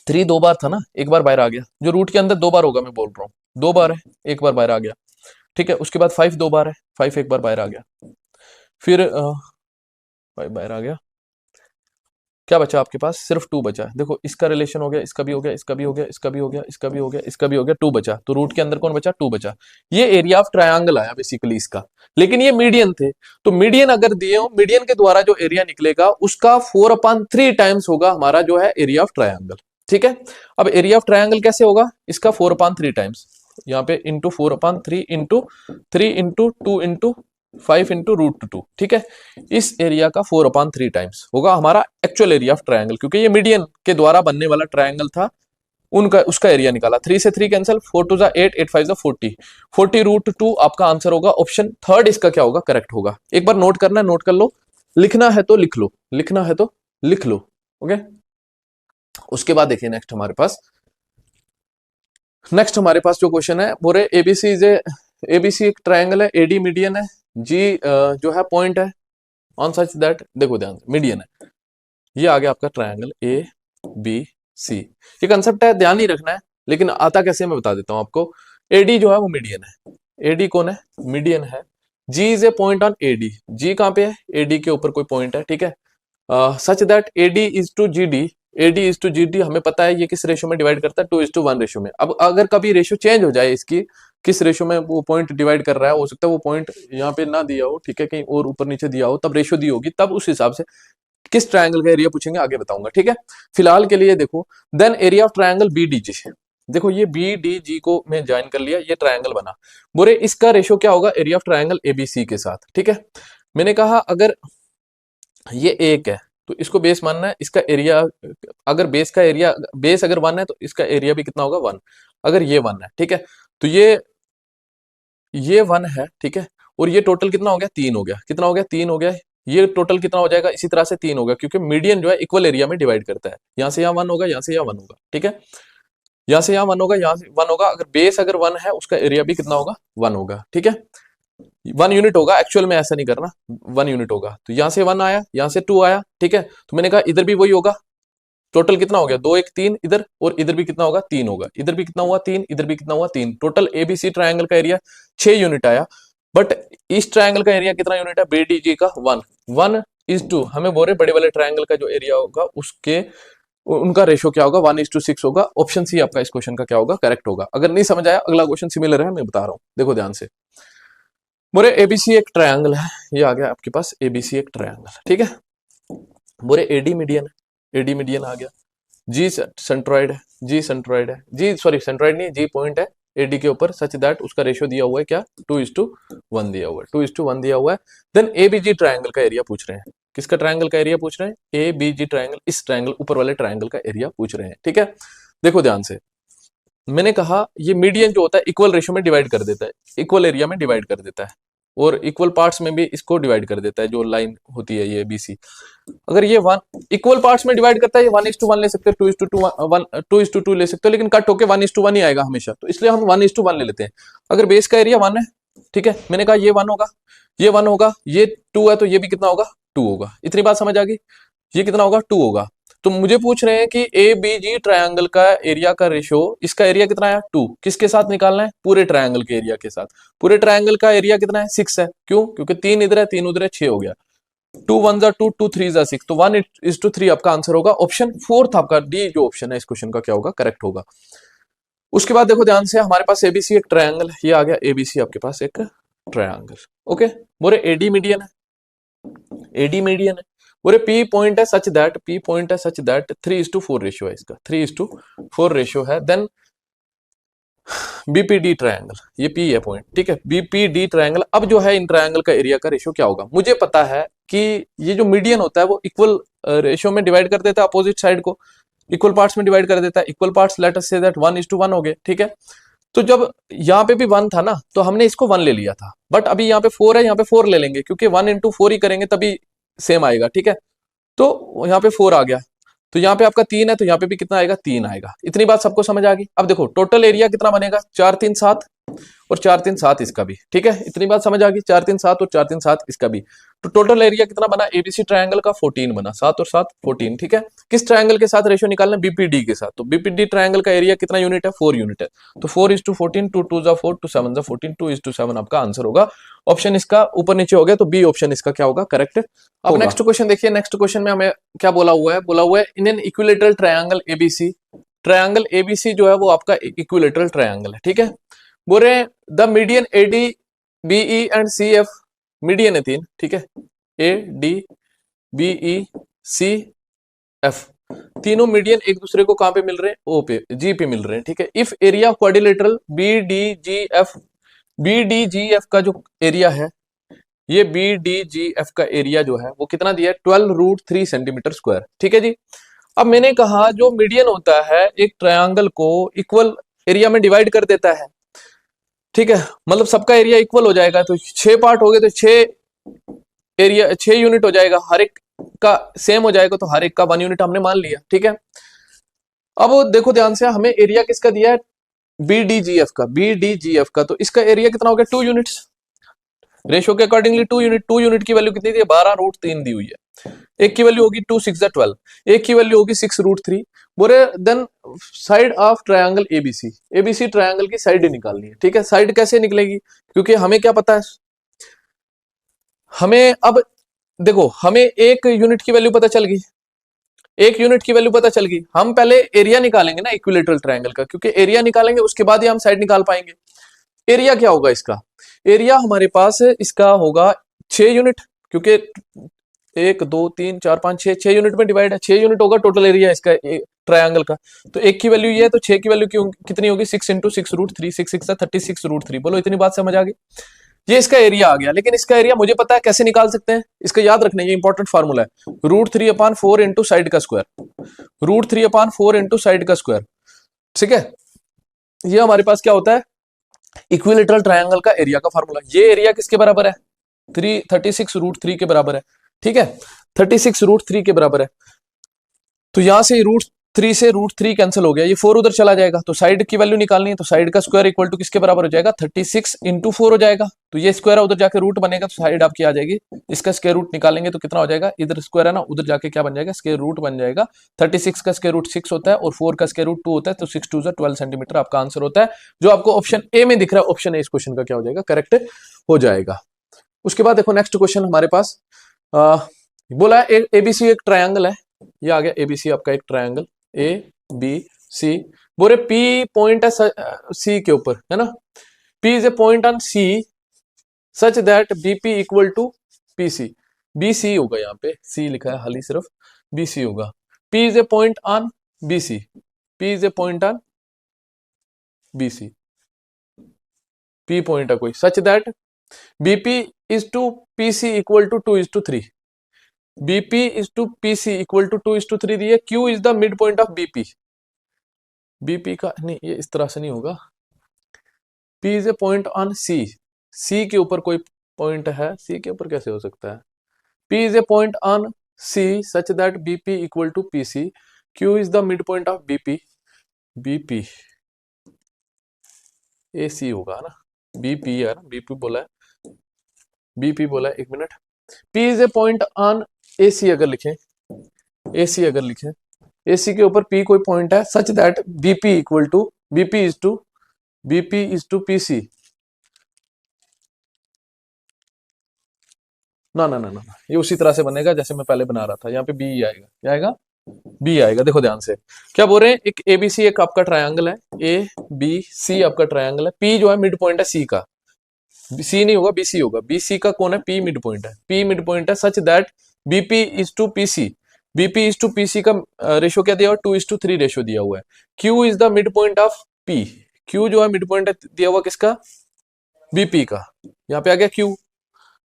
3 2 बार था ना, एक बार बाहर आ गया। जो रूट के अंदर 2 बार होगा, मैं बोल रहा हूँ 2 बार है, एक बार बाहर आ गया, ठीक है। उसके बाद 5 2 बार है, 5 एक बार बाहर आ गया। फिर 5 बाहर आ गया, क्या बचा आपके पास? सिर्फ 2 बचा है। देखो इसका रिलेशन हो गया, इसका भी हो गया, इसका भी हो गया, इसका भी हो गया, इसका भी हो गया, इसका भी हो गया, 2 बचा। तो रूट के अंदर कौन बचा? 2 बचा। ये एरिया ऑफ ट्रायंगल आया बेसिकली इसका। लेकिन ये मीडियन थे, तो मीडियन अगर दिए हो, मीडियन के द्वारा जो एरिया निकलेगा उसका 4/3 टाइम्स होगा हमारा जो है एरिया ऑफ ट्रायंगल, ठीक है। अब एरिया ऑफ ट्रायंगल कैसे होगा? इसका 4/3 टाइम्स, यहाँ पे into 4/3 into 3 into 2 into 5 into √2, ठीक है। इस एरिया का 4/3 टाइम्स होगा हमारा एक्चुअल एरिया ऑफ ट्रायंगल, क्योंकि ये मीडियन के द्वारा बनने वाला ट्रायंगल था, उनका उसका एरिया निकाला। 3 से 3 कैंसिल, 4 2 8, 8 5 40, 40 √2 आपका आंसर होगा। ऑप्शन थर्ड इसका क्या होगा? करेक्ट होगा। एक बार नोट करना है, नोट कर लो, लिखना है तो लिख लो, लिखना है तो लिख लो, ओके। उसके बाद देखिए नेक्स्ट हमारे पास जो क्वेश्चन है, बोरे एबीसी इज एबीसी एक ट्रायंगल है, एडी मीडियन है, जी जो है पॉइंट है ऑन सच दैट, देखो ध्यान से, मीडियन है। ये आ गया आपका ट्रायंगल ए बी सी। ये कंसेप्ट है, ध्यान नहीं रखना है, लेकिन आता कैसे मैं बता देता हूं आपको। एडी जो है वो मीडियन है। एडी कौन है? मीडियन है। G is a point on AD. G कहां पे है? एडी के ऊपर कोई पॉइंट है, ठीक है। Such that AD is to G D, AD is to G D हमें पता है ये किस रेशो में डिवाइड करता है? 2:1 रेशो में। अब अगर कभी रेशो चेंज हो जाए इसकी, किस रेशो में वो पॉइंट डिवाइड कर रहा है, हो सकता है वो पॉइंट यहाँ पे ना दिया हो, ठीक है, कहीं और ऊपर नीचे दिया हो, तब रेशो दी होगी, तब उस हिसाब से किस ट्रायंगल का एरिया पूछेंगे आगे बताऊंगा, ठीक है। फिलहाल के लिए देखो, देन एरिया ऑफ ट्रायंगल बीडीजी। देखो ये बीडीजी को मैं ज्वाइन कर लिया, ये ट्रायंगल बना। बोरे इसका रेशो क्या होगा? एरिया ऑफ ट्रायंगल एबीसी के साथ, ठीक है। मैंने कहा अगर ये 1 है तो इसको बेस मानना है, इसका एरिया, अगर बेस का एरिया, बेस अगर 1 है तो इसका एरिया भी कितना होगा? 1। अगर ये 1 है, ठीक है, तो ये 1 है, ठीक है, और ये टोटल कितना हो गया? 3 हो गया। कितना हो गया? 3 हो गया। ये टोटल कितना हो जाएगा? इसी तरह से 3 होगा, क्योंकि मीडियन जो है इक्वल एरिया में डिवाइड करता है। यहां से यहाँ 1 होगा, यहाँ से यहाँ 1 होगा, ठीक है। यहाँ से यहाँ 1 होगा, यहाँ से 1 होगा। अगर बेस अगर 1 है, उसका एरिया भी कितना होगा? 1 होगा, ठीक है। 1 यूनिट होगा, एक्चुअल में ऐसा नहीं करना, 1 यूनिट होगा। तो यहाँ से 1 आया, यहाँ से 2 आया, ठीक है। तो मैंने कहा इधर भी वही होगा। टोटल कितना हो गया? 2 1 3 इधर, और इधर भी कितना होगा? 3 होगा। इधर भी कितना हुआ? 3, इधर भी कितना हुआ? 3। टोटल एबीसी ट्रायंगल का एरिया 6 यूनिट आया। बट इस ट्रायंगल का एरिया कितना यूनिट है? बीडीजी का 1 1:2। हमें बोल रहे बड़े वाले ट्रायंगल का जो एरिया होगा उसके, उनका रेशो क्या होगा? 1:6 होगा। ऑप्शन सी आपका इस क्वेश्चन का क्या होगा? करेक्ट होगा। अगर नहीं समझ आया, अगला क्वेश्चन सिमिलर है, मैं बता रहा हूं, देखो ध्यान से। बोरे एबीसी एक ट्रायंगल है, ये आ गया आपके पास एबीसी एक ट्रायंगल, ठीक है। बोरे एडी मीडियन है, एडी मीडियन आ गया। जी सेंट्रॉइड है, जी सेंट्रॉइड है, जी सॉरी सेंट्रॉइड नहीं, जी पॉइंट है एडी के ऊपर, सच दैट उसका रेशियो दिया हुआ है क्या? 2:1 दिया हुआ है, 2:1 दिया हुआ है। देन एबीजी ट्रायंगल का एरिया पूछ रहे हैं। किसका ट्रायंगल का एरिया पूछ रहे हैं? एबीजी ट्रायंगल, इस ट्रायंगल ऊपर वाले ट्रायंगल का एरिया पूछ रहे हैं, ठीक है। देखो ध्यान से, मैंने कहा ये मीडियन जो होता है इक्वल रेशियो में डिवाइड कर देता है, इक्वल एरिया में डिवाइड कर देता है, और इक्वल पार्ट्स में भी इसको डिवाइड कर देता है, जो लाइन होती है ये बीसी। अगर ये वन इक्वल पार्ट्स में डिवाइड करता है, ये 1:1 ले सकते हो, 2:2 ले सकते हो, लेकिन कट होके 1:1 ही आएगा हमेशा, तो इसलिए हम 1:1 ले लेते हैं। अगर बेस का एरिया 1 है, ठीक है, मैंने कहा ये 1 होगा, ये 1 होगा, ये 2 है, तो ये भी कितना होगा, 2 होगा। इतनी बात समझ आ गई? ये कितना होगा, 2 होगा। तो मुझे पूछ रहे हैं कि ए बी जी ट्रायंगल का एरिया का रेशो, इसका एरिया कितना है, 2, किसके साथ निकालना है, पूरे ट्रायंगल के एरिया के साथ। पूरे ट्रायंगल का एरिया कितना है, 6 है। क्यों? क्योंकि 3 इधर है, 3 उधर है, 6 हो गया। 2 1 जा 2, 2 3 जा 6, तो 1:3 आपका आंसर होगा। ऑप्शन 4 आपका डी जो ऑप्शन है इस क्वेश्चन का क्या होगा, करेक्ट होगा। उसके बाद देखो ध्यान से, हमारे पास एबीसी एक ट्रायंगल, ये आ गया एबीसी आपके पास एक ट्रायंगल। ओके, बोरे एडी मीडियन है, एडी मीडियन है। बोरे पी पॉइंट है सच दैट, पी पॉइंट है सच दैट 3:4 रेशियो है इसका, 3:4 रेशियो है। देन बीपीडी ट्रायंगल, ये पी है पॉइंट, ठीक है, बीपीडी ट्रायंगल। अब जो है इन ट्रायंगल का एरिया का रेशियो क्या होगा, मुझे पता है कि ये जो मीडियन होता है वो इक्वल रेशियो में डिवाइड कर देता है अपोजिट साइड को, इक्वल पार्ट्स में डिवाइड कर देता है। Equal parts let us say that 1:1 हो गए, ठीक है। तो जब यहाँ पे भी 1 था ना, तो हमने इसको 1 ले लिया था, बट अभी यहाँ पे 4 है, यहाँ पे 4 ले लेंगे, क्योंकि 1:4 ही करेंगे तभी सेम आएगा, ठीक है। तो यहाँ पे 4 आ गया, तो यहाँ पे आपका 3 है, तो यहाँ पे भी कितना आएगा, 3 आएगा। इतनी बात सबको समझ आ गई? अब देखो टोटल एरिया कितना बनेगा, 4 3 7 और 4 3 7 इसका भी, ठीक है। इतनी बात समझ आ गई, 4 3 7 और 4 3 7 इसका भी। तो टोटल एरिया कितना बना एबीसी ट्रायंगल का, 14 बना, 7 और 7 14, ठीक है। किस ट्रायंगल के साथ रेशियो निकालना है, बीपीडी के साथ। तो बीपीडी ट्रायंगल का एरिया कितना यूनिट है, 4 यूनिट है। तो 4:14, 2 2 जा 4, 2 7 जा 14, 2:7 आपका आंसर होगा। ऑप्शन इसका ऊपर नीचे हो गया, तो बी ऑप्शन इसका क्या होगा, करेक्ट। अब नेक्स्ट क्वेश्चन देखिए, नेक्स्ट क्वेश्चन में हमें क्या बोला हुआ है, बोला हुआ है in an equilateral triangle ABC, triangle ABC जो है वो आपका इक्विलेटरल ट्रायंगल है, ठीक है। बोल रहे हैं the median A D B E and C F, median है 3, ठीक है, A D B E C F, तीनों मीडियन एक दूसरे को कहां पे मिल रहे हैं, ओ पे, जी पे मिल रहे हैं, ठीक है। If area quadrilateral B D G F, B D G F का जो एरिया है, ये बी डी जी एफ का एरिया जो है वो कितना दिया है, 12√3 सेंटीमीटर स्क्वायर, ठीक है जी। अब मैंने कहा जो मीडियन होता है एक ट्रायंगल को इक्वल एरिया में डिवाइड कर देता है, ठीक है, मतलब सबका एरिया इक्वल हो जाएगा। तो 6 पार्ट हो गए, तो 6 एरिया 6 यूनिट हो जाएगा, हर एक का सेम हो जाएगा, तो हर एक का 1 यूनिट हमने मान लिया, ठीक है। अब देखो ध्यान से, हमें एरिया किसका दिया है, बीडीजीएफ का, बीडीजीएफ का, तो इसका एरिया कितना हो गया, 2 यूनिट्स, रेशियो के अकॉर्डिंगली 2 यूनिट, 2 यूनिट की वैल्यू कितनी दी है, 12√3 दी हुई है। एक की वैल्यू होगी 2 6 12, एक की वैल्यू होगी 6√3। बोले then side of triangle ABC, ABC triangle की साइड निकालनी है, ठीक है। साइड कैसे निकलेगी, क्योंकि हमें क्या पता है, हमें अब देखो, हमें एक यूनिट की वैल्यू पता चल गई, एक यूनिट की वैल्यू पता चल गई। हम पहले एरिया निकालेंगे ना इक्विलेटरल ट्रायंगल का, क्योंकि एरिया निकालेंगे उसके बाद ही हम साइड निकाल पाएंगे। एरिया क्या होगा इसका, एरिया हमारे पास इसका होगा 6 यूनिट, क्योंकि 1 2 3 4 5 6, 6 यूनिट में डिवाइड है, 6 यूनिट होगा टोटल एरिया इसका ट्रायंगल का। तो एक की वैल्यू ये है, तो 6 की वैल्यू कितनी होगी, 6 × 6√3, 6 6 36√3। बोलो इतनी बात समझ आ गई? ये इसका एरिया आ गया, लेकिन इसका एरिया मुझे पता है कैसे निकाल सकते हैं, इसका याद रखना, ये इंपॉर्टेंट फार्मूला है, √3/4 इंटू साइड का स्क्वायर, √3/4 इंटू साइड का स्क्वायर, ठीक है। ये हमारे पास क्या होता है, इक्विलेटरल ट्रायंगल का एरिया का फार्मूला। ये एरिया किसके बराबर है, 36√3 के बराबर है, ठीक है, 36√3 के बराबर है। तो यहां से √3 से √3 कैंसिल हो गया, ये 4 उधर चला जाएगा, तो साइड की वैल्यू निकालनी है, तो साइड का स्क्वायर इक्वल टू किसके बराबर हो जाएगा, 36 × 4 हो जाएगा। तो ये स्क्वायर उधर जाके रूट बनेगा, तो साइड आपकी आ जाएगी, इसका स्क्वायर रूट निकालेंगे तो कितना हो जाएगा, इधर स्क्वायर है ना, उधर जाके क्या बन जाएगा, स्क्वायर रूट बन जाएगा। 36 का स्क्वायर रूट 6 होता है और 4 का स्क्वायर रूट 2 होता है, तो 6 2 12 सेंटीमीटर आपका आंसर होता है, जो आपको ऑप्शन ए में दिख रहा है। ऑप्शन ए इस क्वेश्चन का क्या हो जाएगा, करेक्ट हो जाएगा। उसके बाद देखो नेक्स्ट क्वेश्चन हमारे पास बोला है एबीसी एक ट्रायंगल है, ये आ गया एबीसी आपका एक ट्रायंगल, ए बी सी। बोले पी पॉइंट है सी के ऊपर, है ना, P is a point on C such that BP equal to PC, BC होगा, यहाँ पे सी लिखा है खाली सिर्फ, बीसी होगा। P is a point on BC, P is a point on BC, P point है कोई, such that BP is to PC equal to 2:3, BP is to PC equal to 2:3 दी है। Q is the mid point of BP, BP का नहीं, ये इस तरह से नहीं होगा। P is a point on C, C के ऊपर कोई पॉइंट है, सी के ऊपर कैसे हो सकता है? P is a point on C such that BP equal to P C, Q is the mid point of BP, BP A C होगा ना, बीपी है ना, बीपी बोला है, बीपी बोला है, एक minute. P is a point on A C अगर लिखें, ए सी अगर लिखें, ए सी के ऊपर पी कोई पॉइंट है such that BP equal to, BP is to P C, ना ना ना ना ना, ये उसी तरह से बनेगा जैसे मैं पहले बना रहा था, यहाँ पे बी आएगा, क्या आएगा? बी आएगा। देखो ध्यान से, क्या बोल रहे हैं, एक एबीसी एक आपका ट्रायंगल है, ए बी सी आपका ट्रायंगल है, पी जो है मिड पॉइंट है सी का, सी नहीं होगा बीसी होगा, बीसी का कौन है? पी मिड पॉइंट है, पी मिड पॉइंट है such that BP is to PC, BP is to PC का रेशो क्या दिया हुआ? 2:3 रेशो दिया हुआ है। Q is the mid point of P, Q जो है मिड पॉइंट दिया हुआ किसका? बीपी का, यहाँ पे आ गया क्यू,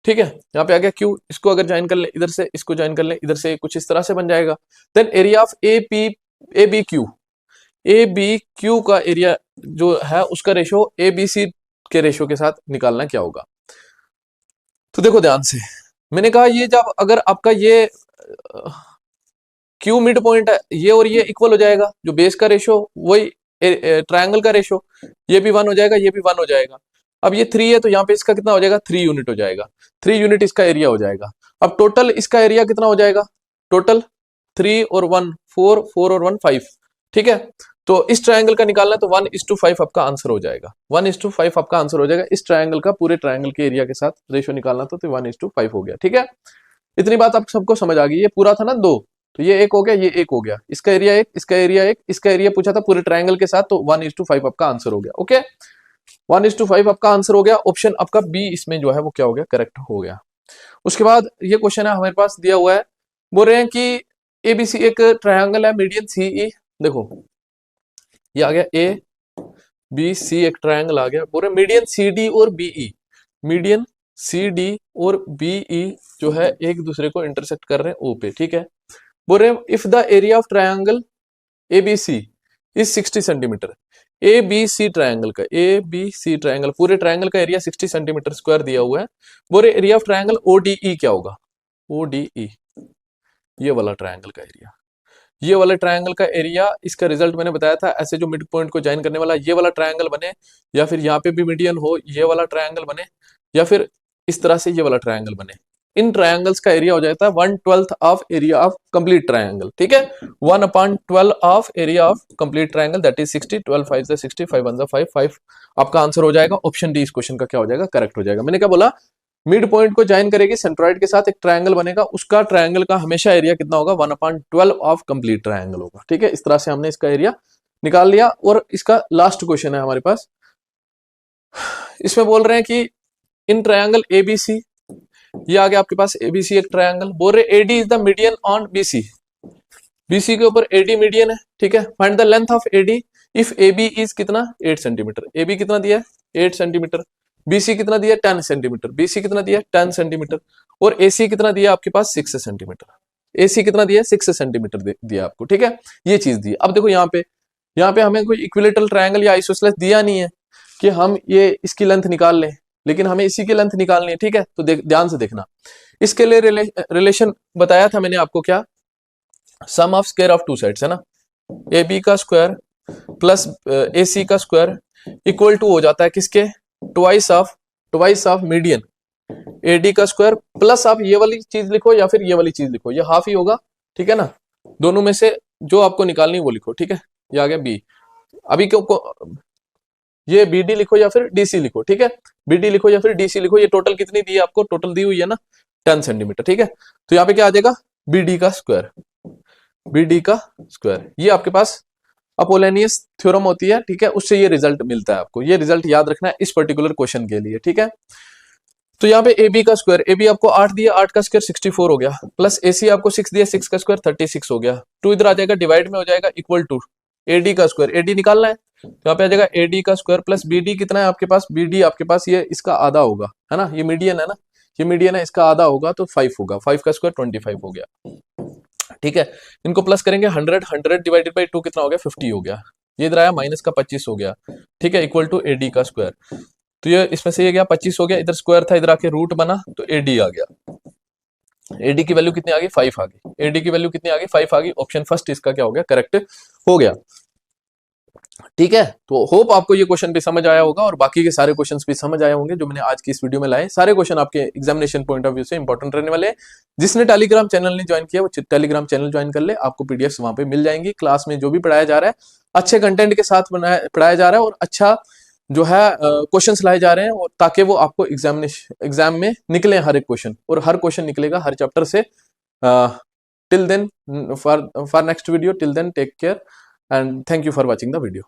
ठीक है, यहाँ पे आ गया क्यू, इसको अगर ज्वाइन कर ले इधर से, इसको ज्वाइन कर ले इधर से, कुछ इस तरह से बन जाएगा। Then area of A P, A B Q, A B Q का एरिया जो है उसका रेशो ए बी सी के रेशो के साथ निकालना क्या होगा? तो देखो ध्यान से, मैंने कहा ये जब अगर आपका ये क्यू मिड पॉइंट है, ये और ये इक्वल हो जाएगा, जो बेस का रेशो वही ट्रायंगल का रेशो, ये भी 1 हो जाएगा, ये भी 1 हो जाएगा। अब ये 3 है तो यहाँ पे इसका कितना हो जाएगा? 3 यूनिट हो जाएगा, 3 यूनिट इसका एरिया हो जाएगा। अब टोटल इसका एरिया कितना हो जाएगा? टोटल 3 और 1 4, 4 और 1 5, ठीक है। तो इस ट्रायंगल का निकालना है तो 1:5 आपका आंसर हो जाएगा, 1:5 आपका आंसर हो जाएगा इस ट्रायंगल का, पूरे ट्रायंगल के एरिया के साथ रेशो निकालना तो 1:5 हो गया, ठीक है। इतनी बात आप सबको समझ आ गई। ये पूरा था ना 2, तो ये एक हो गया, ये एक हो गया, इसका एरिया एक, इसका एरिया एक, इसका एरिया पूछा था पूरे ट्रायंगल के साथ, तो 1:5 आपका आंसर हो गया। ओके, 1:5 आपका आंसर हो गया, ऑप्शन आपका बी इसमें जो है वो क्या हो गया? करेक्ट हो गया। उसके बाद ये क्वेश्चन है हमारे पास दिया हुआ है, बोल रहे हैं कि एबीसी एक ट्रायंगल है, मीडियन सीई, देखो ये आ गया ए बी सी एक ट्रायंगल आ गया, बोल रहे मीडियन सी डी और बीई, मीडियन सी डी और बीई जो है एक दूसरे को इंटरसेक्ट कर रहे हैं ओ पे, ठीक है। बोल रहे हैं if the area of triangle ABC is 60 centimetre, A B C triangle का, ए बी सी ट्रायंगल पूरे ट्रायंगल का एरिया 60 सेंटीमीटर स्क्वायर दिया हुआ है। बोल रहे एरिया ऑफ ट्रायंगल ओडीई क्या होगा? ओडीई ये वाला ट्रायंगल का एरिया, ये वाला ट्रायंगल का एरिया, इसका रिजल्ट मैंने बताया था, ऐसे जो मिड पॉइंट को ज्वाइन करने वाला ये वाला ट्रायंगल बने, या फिर यहाँ पे भी मीडियन हो ये वाला ट्रायंगल बने, या फिर इस तरह से ये वाला ट्रायंगल बने, इन ट्रायंगल्स का एरिया हो जाता है 1/12 of area of complete triangle, ठीक है। 1/12 of area of complete triangle that is 60, 12 5 60, 5 1 5 5 आपका आंसर हो जाएगा। ऑप्शन डी इस क्वेश्चन का क्या हो जाएगा? करेक्ट हो जाएगा। मैंने क्या बोला? मिड पॉइंट को ज्वाइन करेगी सेंट्रॉइड के साथ, एक ट्रायंगल बनेगा, उसका ट्रायंगल का हमेशा एरिया कितना होगा? 1/12 ऑफ कंप्लीट ट्रायंगल होगा, ठीक है। इस तरह से हमने इसका एरिया निकाल लिया। और इसका लास्ट क्वेश्चन है हमारे पास, इसमें बोल रहे हैं कि इन ट्रायंगल एबीसी, ये आ गया आपके पास एबीसी एक ट्रायंगल, बोल रहे AD is the median on BC, BC के ऊपर एडी मीडियन है, ठीक है। Find the length of AD if AB is कितना? 8 सेंटीमीटर, एबी कितना दिया है? 8 सेंटीमीटर, बीसी कितना दिया? 10 सेंटीमीटर, बीसी कितना दिया? 10 सेंटीमीटर, और एसी कितना दिया आपके पास? 6 सेंटीमीटर, एसी कितना दिया? 6 सेंटीमीटर दिया आपको, ठीक है। ये चीज दी। अब देखो यहाँ पे हमें कोई इक्विलेटरल ट्रायंगल या आइसोसेलेस दिया नहीं है कि हम ये इसकी लेंथ निकाल लें, लेकिन हमें इसी की लेंथ निकालनी है, ठीक है। तो ध्यान से देखना, इसके लिए रिलेशन बताया था मैंने आपको, क्या? Sum of square of two sides है ना, ए बी का स्क्वायर प्लस ए सी का स्क्वायर इक्वल टू हो जाता है किसके? Twice of median A D का स्क्वायर, प्लस आप ये वाली चीज लिखो या फिर ये वाली चीज लिखो, ये हाफ ही होगा, ठीक है ना। दोनों में से जो आपको निकालनी वो लिखो, ठीक है। ये आ गया बी, अभी क्यों ये बी डी लिखो या फिर डीसी लिखो, ठीक है। बी डी लिखो या फिर डीसी लिखो। ये टोटल कितनी दी है आपको? टोटल दी हुई है ना 10 सेंटीमीटर, ठीक है। तो यहाँ पे क्या आ जाएगा? बी डी का स्क्वायर, बी डी का स्क्वायर, ये आपके पास अपोलोनियस थ्योरम होती है, ठीक है, उससे ये रिजल्ट मिलता है आपको। ये रिजल्ट याद रखना है इस पर्टिकुलर क्वेश्चन के लिए, ठीक है। तो यहाँ पे ए बी का स्क्वायर, ए बी आपको 8 दिया, 8 का स्क्वायर 64 हो गया, प्लस ए सी आपको 6 दिया, 6 का स्क्वायर 36 हो गया, 2 इधर आ जाएगा, डिवाइड में हो जाएगा, इक्वल टू ए डी का स्क्वायर, ए डी निकालना है तो यहाँ पे आ जाएगा ए डी का स्क्वायर प्लस बी डी कितना है आपके पास? बी डी आपके पास ये इसका आधा होगा, है ना, ये मीडियन है ना, ये मीडियन है, इसका आधा होगा तो 5 होगा, 5 का स्क्वायर 25 हो गया, ठीक है। इनको प्लस करेंगे 100, 100 डिवाइडेड बाई 2 कितना हो गया? 50 हो गया। ये इधर आया माइनस का 25 हो गया, ठीक है, इक्वल टू AD का स्क्वायर। तो ये इसमें से ये गया 25 हो गया, इधर स्क्वायर था, इधर आके रूट बना तो AD आ गया। AD की वैल्यू कितनी आ गई, 5 आ गई। AD की वैल्यू कितनी आ गई, 5 आ गई। ऑप्शन फर्स्ट इसका क्या हो गया, करेक्ट हो गया। ठीक है, तो होप आपको ये क्वेश्चन भी समझ आया होगा और बाकी के सारे क्वेश्चंस भी समझ आए होंगे जो मैंने आज की इस वीडियो में लाए। सारे क्वेश्चन आपके एग्जामिनेशन पॉइंट ऑफ व्यू से इंपॉर्टेंट रहने वाले हैं। जिसने टेलीग्राम चैनल नहीं ज्वाइन किया वो टेलीग्राम चैनल ज्वाइन कर ले, आपको पीडीएफ वहां पे मिल जाएंगी। क्लास में जो भी पढ़ाया जा रहा है अच्छे कंटेंट के साथ पढ़ाया जा रहा है और अच्छा जो है क्वेश्चंस लाए जा रहे हैं, और ताकि वो आपको एग्जाम में निकले हर एक क्वेश्चन, और हर क्वेश्चन निकलेगा हर चैप्टर से। Till then, for next video, till then take care and thank you for watching the video.